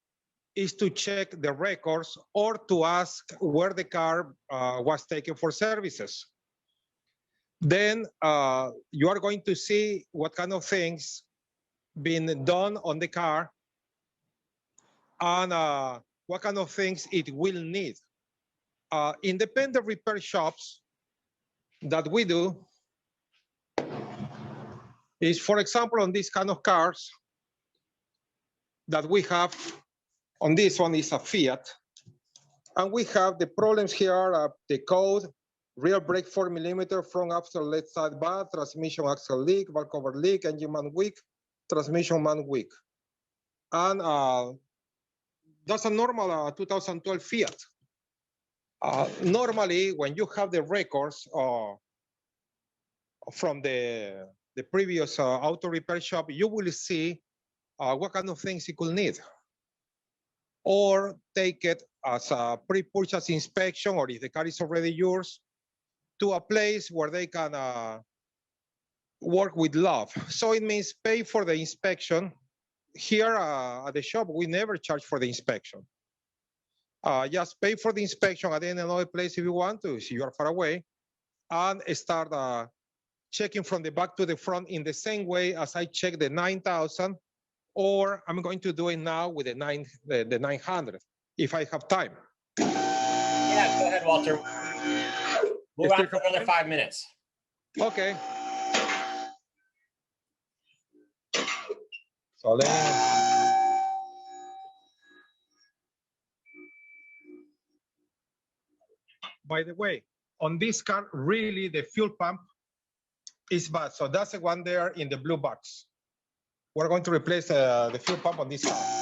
is to check the records or to ask where the car was taken for services. Then you are going to see what kind of things been done on the car and what kind of things it will need. Independent repair shops that we do is, for example, on these kind of cars that we have, on this one is a Fiat, and we have the problems here, the code, rear brake 4 millimeter, front after left side bar, transmission axle leak, valve cover leak, engine man weak, transmission man weak. And That's a normal 2012 Fiat. Normally, when you have the records from the previous auto repair shop, you will see what kind of things it could need. Or take it as a pre-purchase inspection, or if the car is already yours, to a place where they can work with love. So it means pay for the inspection. Here at the shop, we never charge for the inspection. Just pay for the inspection at another place if you want to, if you are far away, and start checking from the back to the front in the same way as I check the 9,000, or I'm going to do it now with the 900 if I have time. Yeah, go ahead, Walter. We'll run for another 5 minutes. Okay. So by the way, on this car, really the fuel pump is bad. So that's the one there in the blue box. We're going to replace the fuel pump on this car.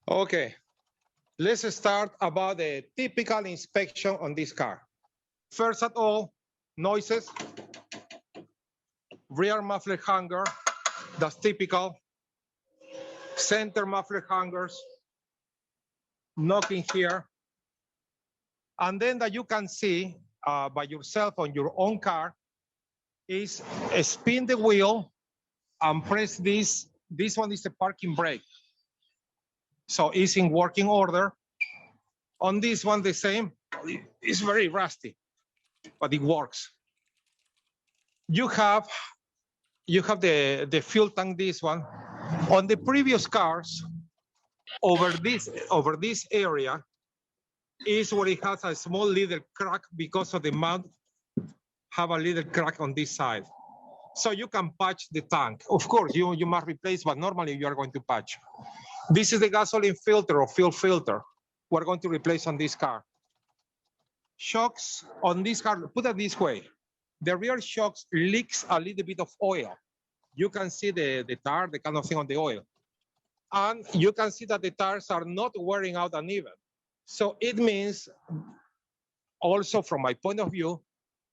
Okay, let's start about the typical inspection on this car. First of all, noises, rear muffler hanger, that's typical. Center muffler hangers, knocking here. And then that you can see by yourself on your own car is spin the wheel and press this. This one is the parking brake. So it's in working order. On this one, the same. It's very rusty, but it works. You have the fuel tank, this one. On the previous cars, over this area is where it has a small little crack because of the mount have a little crack on this side. So you can patch the tank. Of course, you must replace, but normally you are going to patch. This is the gasoline filter or fuel filter we're going to replace on this car. Shocks on this car, put it this way. The rear shocks leaks a little bit of oil. You can see the tire, the kind of thing on the oil. And you can see that the tires are not wearing out uneven. So it means, also from my point of view,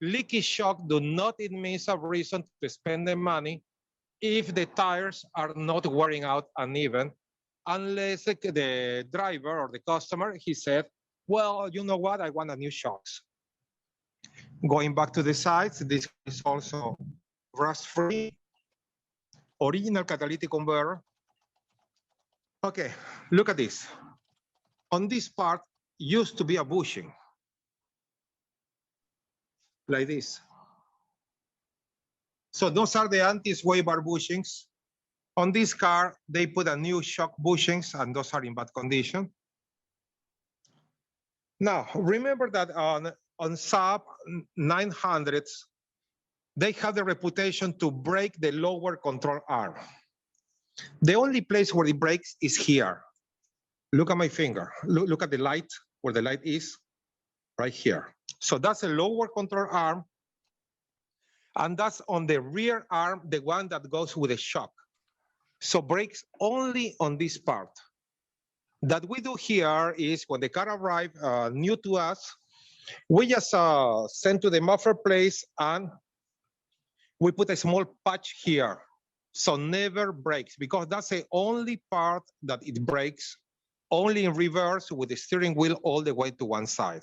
leaky shock do not mean a reason to spend the money if the tires are not wearing out uneven, unless the driver or the customer, he said, well, you know what, I want a new shocks. Going back to the sides, this is also rust-free, original catalytic converter. Okay, look at this. On this part, used to be a bushing, like this. So those are the anti-sway bar bushings. On this car, they put a new shock bushings, and those are in bad condition. Now, remember that on Saab 900s, they have the reputation to break the lower control arm. The only place where it breaks is here. Look at my finger. Look at the light, where the light is, right here. So that's a lower control arm, and that's on the rear arm, the one that goes with the shock. So brakes only on this part. That we do here is when the car arrived new to us, we just send to the muffler place and we put a small patch here. So never brakes, because that's the only part that it brakes, only in reverse with the steering wheel all the way to one side.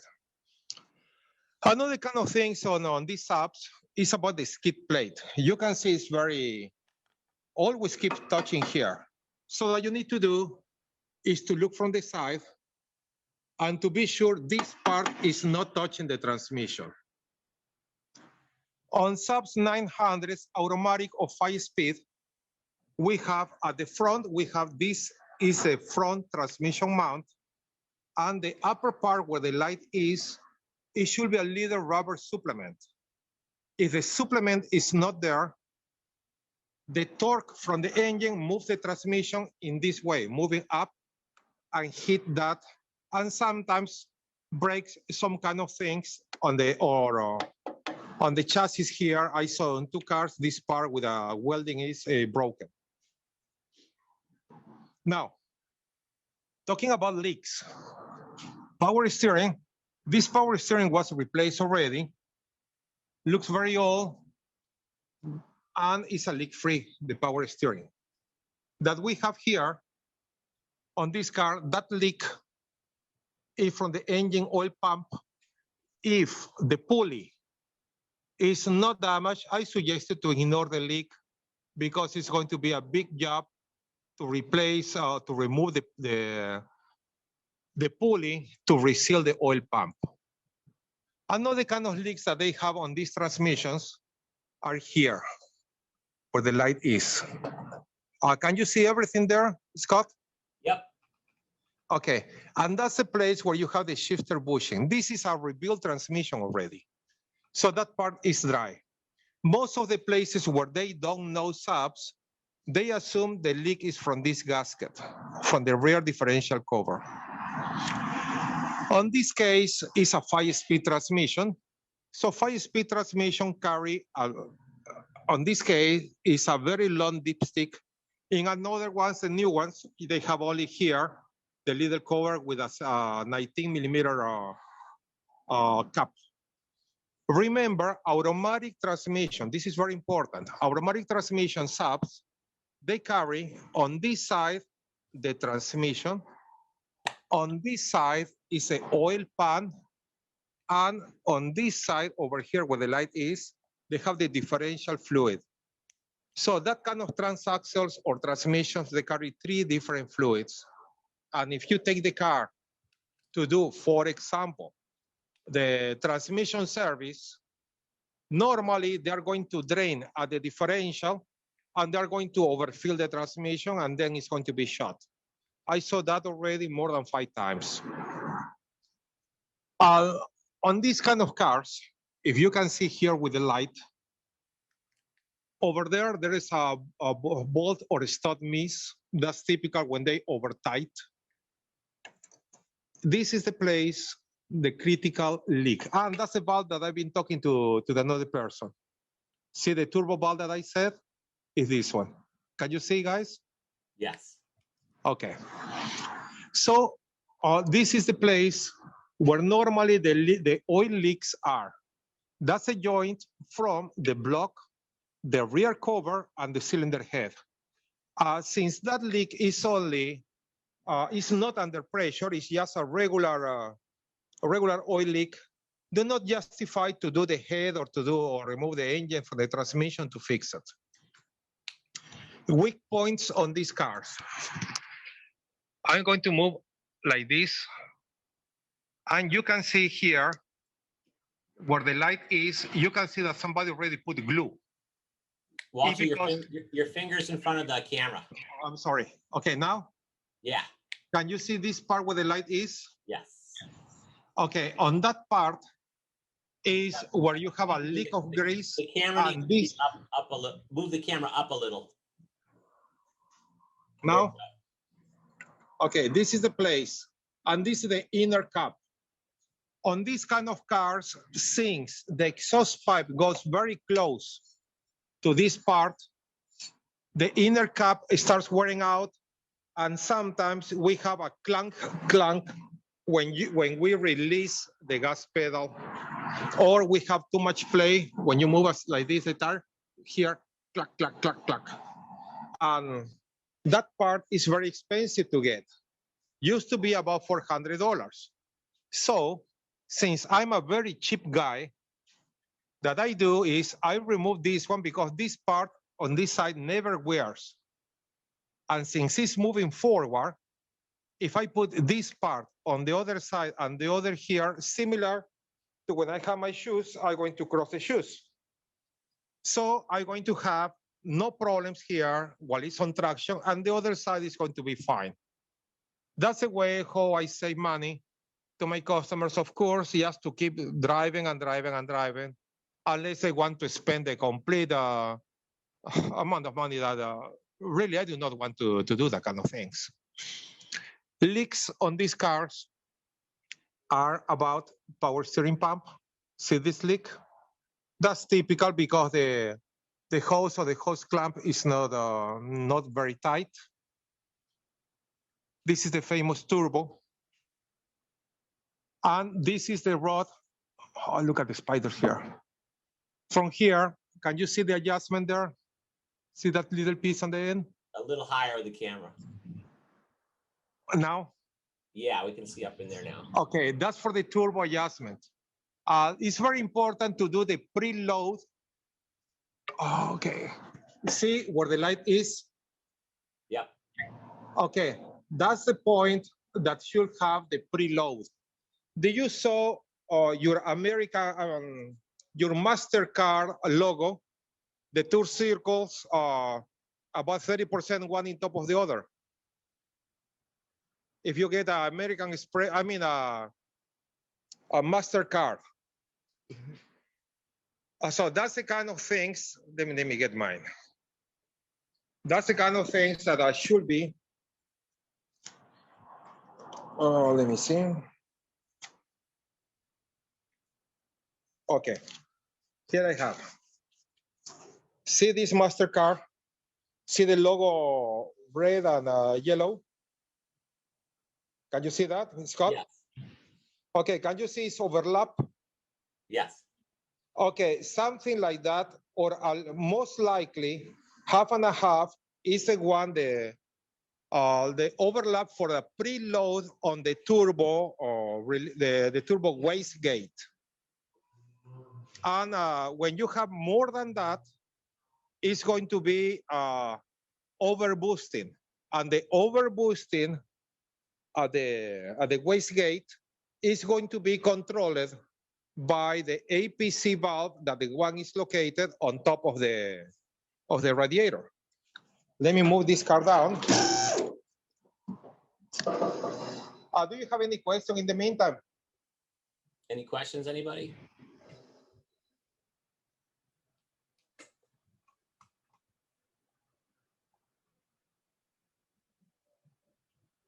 Another kind of things on these apps is about the skid plate. You can see it's very, always keep touching here. So what you need to do is to look from the side and to be sure this part is not touching the transmission. On Saab's 900s automatic or 5-speed, we have at the front, we have this is a front transmission mount, and the upper part where the light is it should be a little rubber supplement. If the supplement is not there, the torque from the engine moves the transmission in this way, moving up and hit that, and sometimes breaks some kind of things on the on the chassis here. I saw in 2 cars, this part with a welding is broken. Now, talking about leaks, power steering. This power steering was replaced already. Looks very old, and it's a leak-free, the power steering. That we have here on this car, that leak is from the engine oil pump. If the pulley is not damaged, I suggested to ignore the leak because it's going to be a big job to replace, to remove the pulley to reseal the oil pump. Another kind of leaks that they have on these transmissions are here, where the light is. Can you see everything there, Scott? Yep. Okay, and that's the place where you have the shifter bushing. This is a rebuilt transmission already. So that part is dry. Most of the places where they don't know Saabs, they assume the leak is from this gasket, from the rear differential cover. On this case, it's a 5-speed transmission. So 5-speed transmission carry, on this case, is a very long dipstick. In another ones, the new ones, they have only here, the little cover with a 19 millimeter cap. Remember, automatic transmission, this is very important. Automatic transmission Saabs, they carry on this side, the transmission. On this side is an oil pan. And on this side over here where the light is, they have the differential fluid. So that kind of transaxles or transmissions, they carry 3 different fluids. And if you take the car to do, for example, the transmission service, normally they're going to drain at the differential and they're going to overfill the transmission and then it's going to be shot. I saw that already more than 5 times. On these kind of cars, if you can see here with the light, over there, there is a bolt or a stud miss. That's typical when they over tight. This is the place, the critical leak. And that's the valve that I've been talking to another person. See the turbo valve that I said? Is this one. Can you see, guys? Yes. Okay. So this is the place where normally the oil leaks are. That's a joint from the block, the rear cover, and the cylinder head. Since that leak is only, is not under pressure, it's just a regular oil leak, do not justify to do the head or remove the engine from the transmission to fix it. Weak points on these cars. I'm going to move like this. And you can see here where the light is, you can see that somebody already put glue. Walter, your finger's in front of the camera. I'm sorry. Okay, now? Yeah. Can you see this part where the light is? Yes. Okay, on that part is where you have a leak of grease. The camera and needs this, to be up a little. Move the camera up a little. now? Okay, this is the place. And this is the inner cap. On these kind of cars, since the exhaust pipe goes very close to this part, the inner cap starts wearing out, and sometimes we have a clunk when we release the gas pedal, or we have too much play when you move us like this, the tire here, clack, clack, clack, clack. And that part is very expensive to get. Used to be about $400. So since I'm a very cheap guy, that I do is I remove this one because this part on this side never wears. And since it's moving forward, if I put this part on the other side and the other here, similar to when I have my shoes, I'm going to cross the shoes. So I'm going to have no problems here while it's on traction, and the other side is going to be fine. That's the way how I save money to my customers, of course, just to keep driving and driving and driving, unless I want to spend the complete amount of money that really I do not want to do that kind of things. Leaks on these cars are about power steering pump. See this leak? That's typical because the hose or the hose clamp is not very tight. This is the famous turbo. And this is the rod. Oh, look at the spiders here. From here, can you see the adjustment there? See that little piece on the end? A little higher the camera. Now? Yeah, we can see up in there now. Okay, that's for the turbo adjustment. It's very important to do the preload. Oh, okay. See where the light is? Yep. Okay, that's the point that should have the preload. Do you saw your American, your MasterCard logo? The two circles are about 30% one on top of the other. If you get an American Express, I mean a MasterCard. So that's the kind of things, let me get mine. That's the kind of things that should be. Let me see. Okay, here I have. See this MasterCard? See the logo red and yellow? Can you see that, Scott? Yes. Okay, can you see its overlap? Yes. Okay, something like that, or most likely, half and a half is the one, the overlap for the preload on the turbo, or the turbo wastegate. And when you have more than that, it's going to be overboosting. And the overboosting at the wastegate is going to be controlled by the APC valve that the one is located on top of the radiator. Let me move this car down. Do you have any question in the meantime? Any questions, anybody?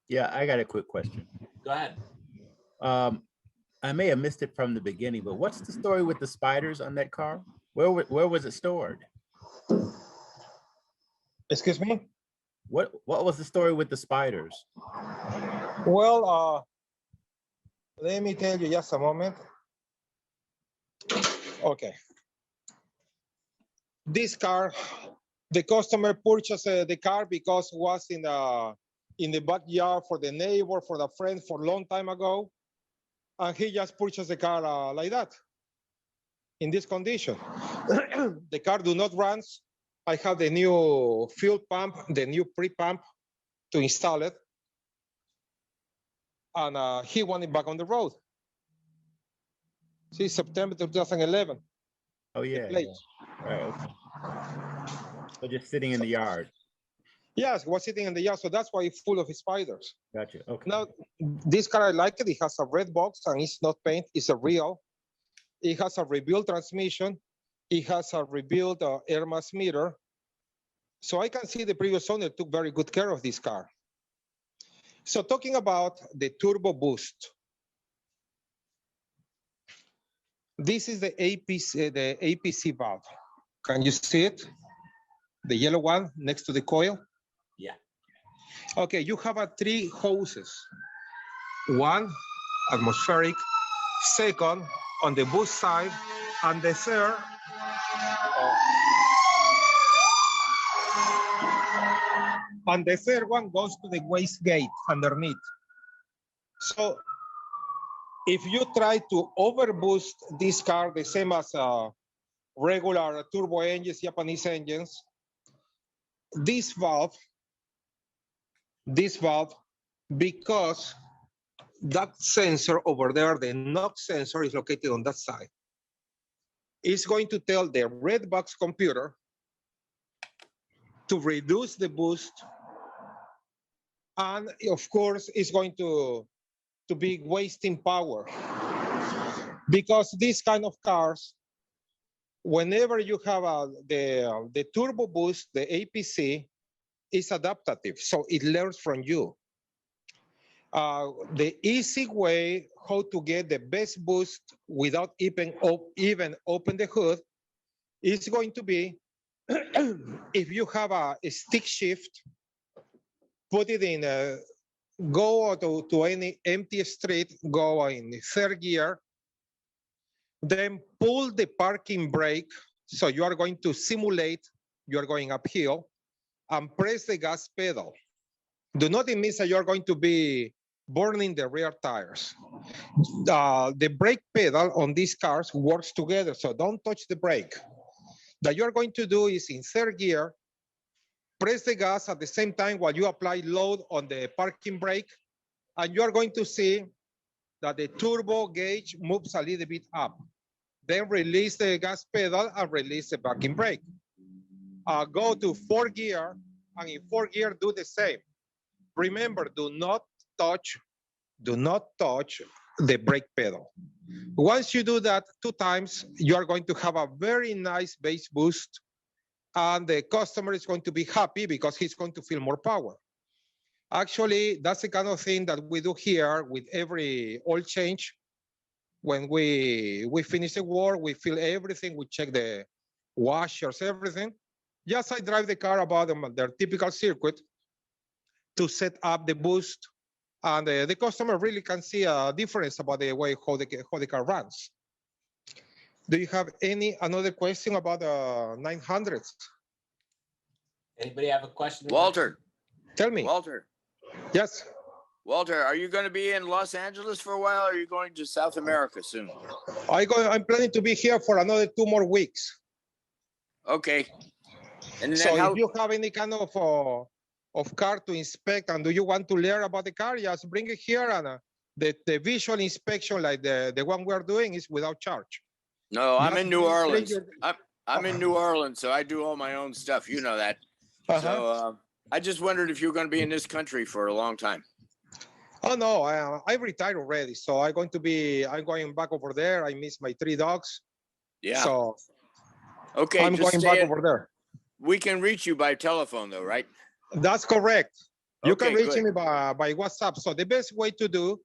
Yeah, I got a quick question. Go ahead. I may have missed it from the beginning, but what's the story with the spiders on that car? Where was it stored? Excuse me? What was the story with the spiders? Well, let me tell you just a moment. Okay. This car, the customer purchased the car because it was in the backyard for the neighbor, for the friend for a long time ago. And he just purchased the car like that, in this condition. The car do not run. I have the new fuel pump, the new pre-pump to install it. And he wanted back on the road. See, September 2011. Oh, yeah. Right, okay. So just sitting in the yard. Yes, it was sitting in the yard, so that's why it's full of spiders. Gotcha. Okay. Now, this car, I like it. It has a red box and it's not paint. It's a real. It has a rebuilt transmission. It has a rebuilt air mass meter. So I can see the previous owner took very good care of this car. So talking about the turbo boost. This is the APC valve. Can you see it? The yellow one next to the coil? Yeah. Okay, you have 3 hoses. One, atmospheric. Second, on the boost side. And the third, one goes to the wastegate underneath. So if you try to overboost this car, the same as regular turbo engines, Japanese engines, this valve, because that sensor over there, the NOx sensor is located on that side, is going to tell the red box computer to reduce the boost. And of course, it's going to to be wasting power. Because these kind of cars, whenever you have the turbo boost, the APC is adaptive, so it learns from you. The easy way how to get the best boost without even open the hood is going to be if you have a stick shift, put it in go to any empty street, go in third gear, then pull the parking brake. So you are going to simulate you are going uphill and press the gas pedal. Do not miss that you are going to be burning the rear tires. The brake pedal on these cars works together, so don't touch the brake. That you are going to do is in third gear, press the gas at the same time while you apply load on the parking brake, and you are going to see that the turbo gauge moves a little bit up. Then release the gas pedal and release the parking brake. Go to fourth gear, and in fourth gear, do the same. Remember, do not touch the brake pedal. Once you do that 2 times, you are going to have a very nice bass boost, and the customer is going to be happy because he's going to feel more power. Actually, that's the kind of thing that we do here with every oil change. When we finish the work, we fill everything, we check the washers, everything. Just I drive the car about their typical circuit to set up the boost, and the customer really can see a difference about the way how the car runs. Do you have another question about 900s? Anybody have a question? Walter, Tell me. Walter, Yes. Walter, are you going to be in Los Angeles for a while, or are you going to South America soon? I'm planning to be here for another 2 more weeks. Okay. And then So how, if you have any kind of car to inspect, and do you want to learn about the car, just bring it here, and the visual inspection like the one we're doing is without charge. no, I'm Just in New bring Orleans. your- I'm in New Orleans, so I do all my own stuff. You know that. So I just wondered if you were going to be in this country for a long time. Oh no, I retired already, so I'm going back over there. I miss my 3 dogs. Yeah. So Okay. I'm just going stay back in- over there. We can reach you by telephone, though, right? That's correct. You Okay, can reach good. me by WhatsApp. So the best way to do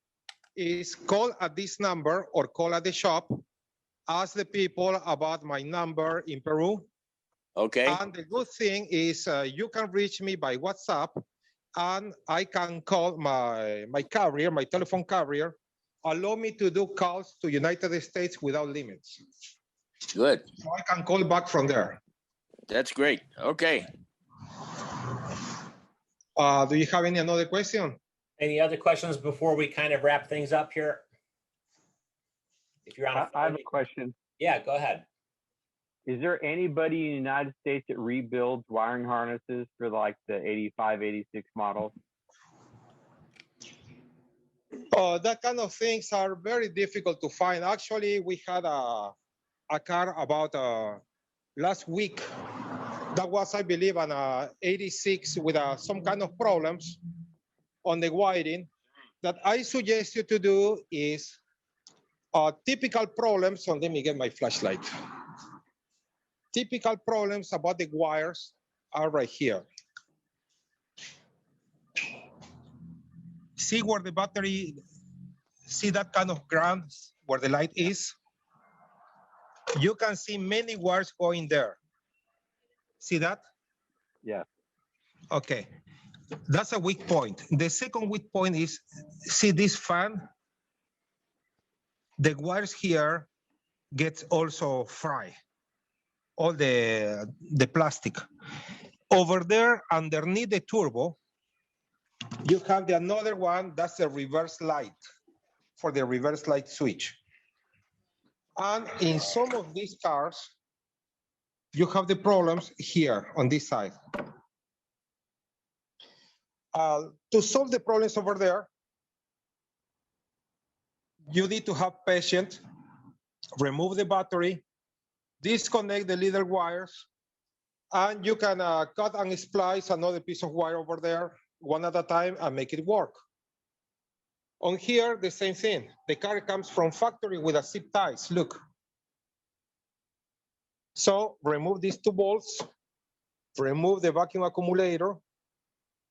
is call at this number or call at the shop. Ask the people about my number in Peru. Okay. And the good thing is you can reach me by WhatsApp, and I can call my carrier, my telephone carrier, allow me to do calls to United States without limits. Good. So I can call back from there. That's great. Okay. Do you have any other question? Any other questions before we kind of wrap things up here? If you're on a I have phone, a question. yeah, go ahead. Is there anybody in the United States that rebuilds wiring harnesses for like the 85, 86 models? That kind of things are very difficult to find. Actually, we had a car about last week that was, I believe, an 86 with some kind of problems on the wiring. That I suggest you to do is typical problems. So let me get my flashlight. Typical problems about the wires are right here. See where the battery, see that kind of ground where the light is? You can see many wires going there. See that? Yeah. Okay, that's a weak point. The second weak point is, see this fan? The wires here get also fried, all the plastic. Over there, underneath the turbo, you have the another one, that's the reverse light, for the reverse light switch. And in some of these cars, you have the problems here on this side. To solve the problems over there, you need to have patience, remove the battery, disconnect the little wires, and you can cut and splice another piece of wire over there, one at a time, and make it work. On here, the same thing. The car comes from factory with a zip ties, look. So remove these two bolts, remove the vacuum accumulator,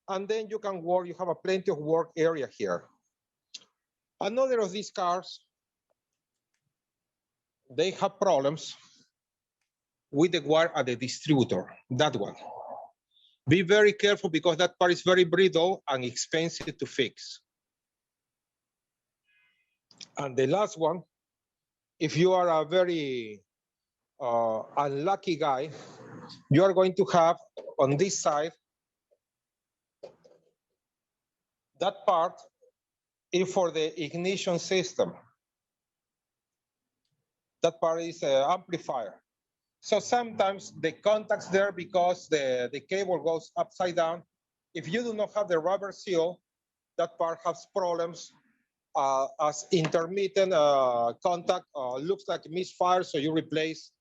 and then you can work, you have a plenty of work area here. Another of these cars, they have problems with the wire at the distributor, that one. Be very careful because that part is very brittle and expensive to fix. And the last one, if you are a very unlucky guy, you are going to have on this side, that part is for the ignition system. That part is an amplifier. So sometimes the contacts there because the cable goes upside down. If you do not have the rubber seal, that part has problems as intermittent contact looks like misfire. So you replace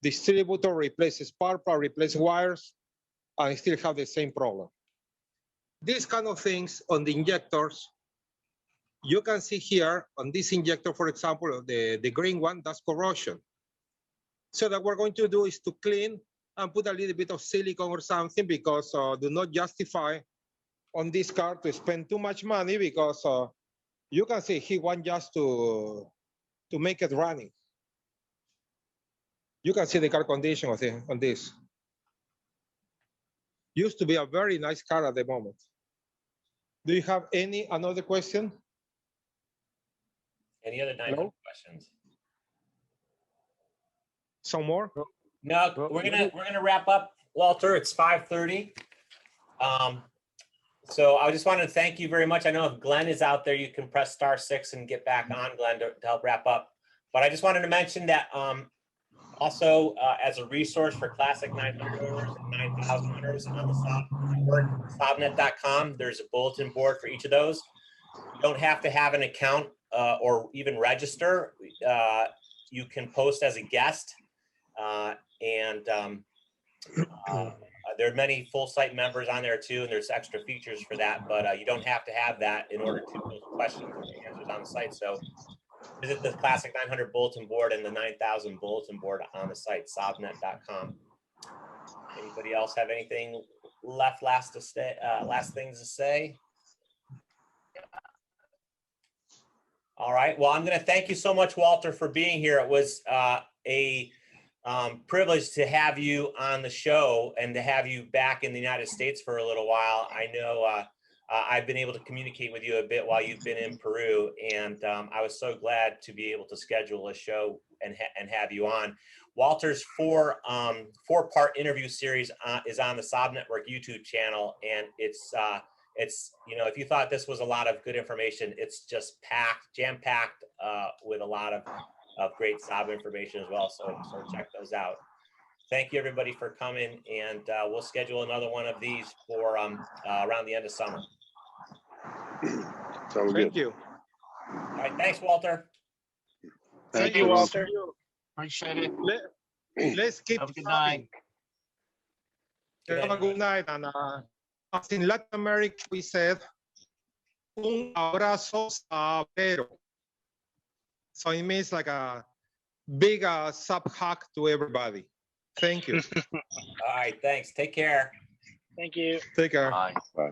distributor, replace spark plug, replace wires, and still have the same problem. These kind of things on the injectors, you can see here on this injector, for example, the green one, that's corrosion. So that we're going to do is to clean and put a little bit of silicone or something because do not justify on this car to spend too much money because you can see he wants just to make it running. You can see the car condition of on this. Used to be a very nice car at the moment. Do you have another question? Any other 900 questions? Some more? No, we're gonna wrap up, Walter. It's 5:30. So I just wanted to thank you very much. I know if Glenn is out there, you can press *6 and get back on, Glenn, to help wrap up. But I just wanted to mention that also as a resource for Classic 900 owners and 9,000 owners on the Saab board, saabnet.com, there's a bulletin board for each of those. You don't have to have an account or even register. You can post as a guest. There are many full site members on there too, and there's extra features for that, but you don't have to have that in order to post questions and answers on the site. So visit the Classic 900 bulletin board and the 9,000 bulletin board on the site, saabnet.com. Anybody else have anything last things to say? All right. Well, I'm going to thank you so much, Walter, for being here. It was a privilege to have you on the show and to have you back in the United States for a little while. I know I've been able to communicate with you a bit while you've been in Peru, and I was so glad to be able to schedule a show and have you on. Walter's four-part interview series is on the Saab Network YouTube channel, and it's you know, if you thought this was a lot of good information, it's just jam-packed with a lot of great Saab information as well. So check those out. Thank you everybody for coming, and we'll schedule another one of these for around the end of summer. Sounds good. Thank you. All right, thanks, Walter. Thank you, Walter. Appreciate it. Let's keep Have a good night. Have a good night. And as in Latin America, we said, un abrazo sabero. So it means like a big sub hug to everybody. Thank you. All right, thanks. Take care. Thank you. Take care. Bye. Bye.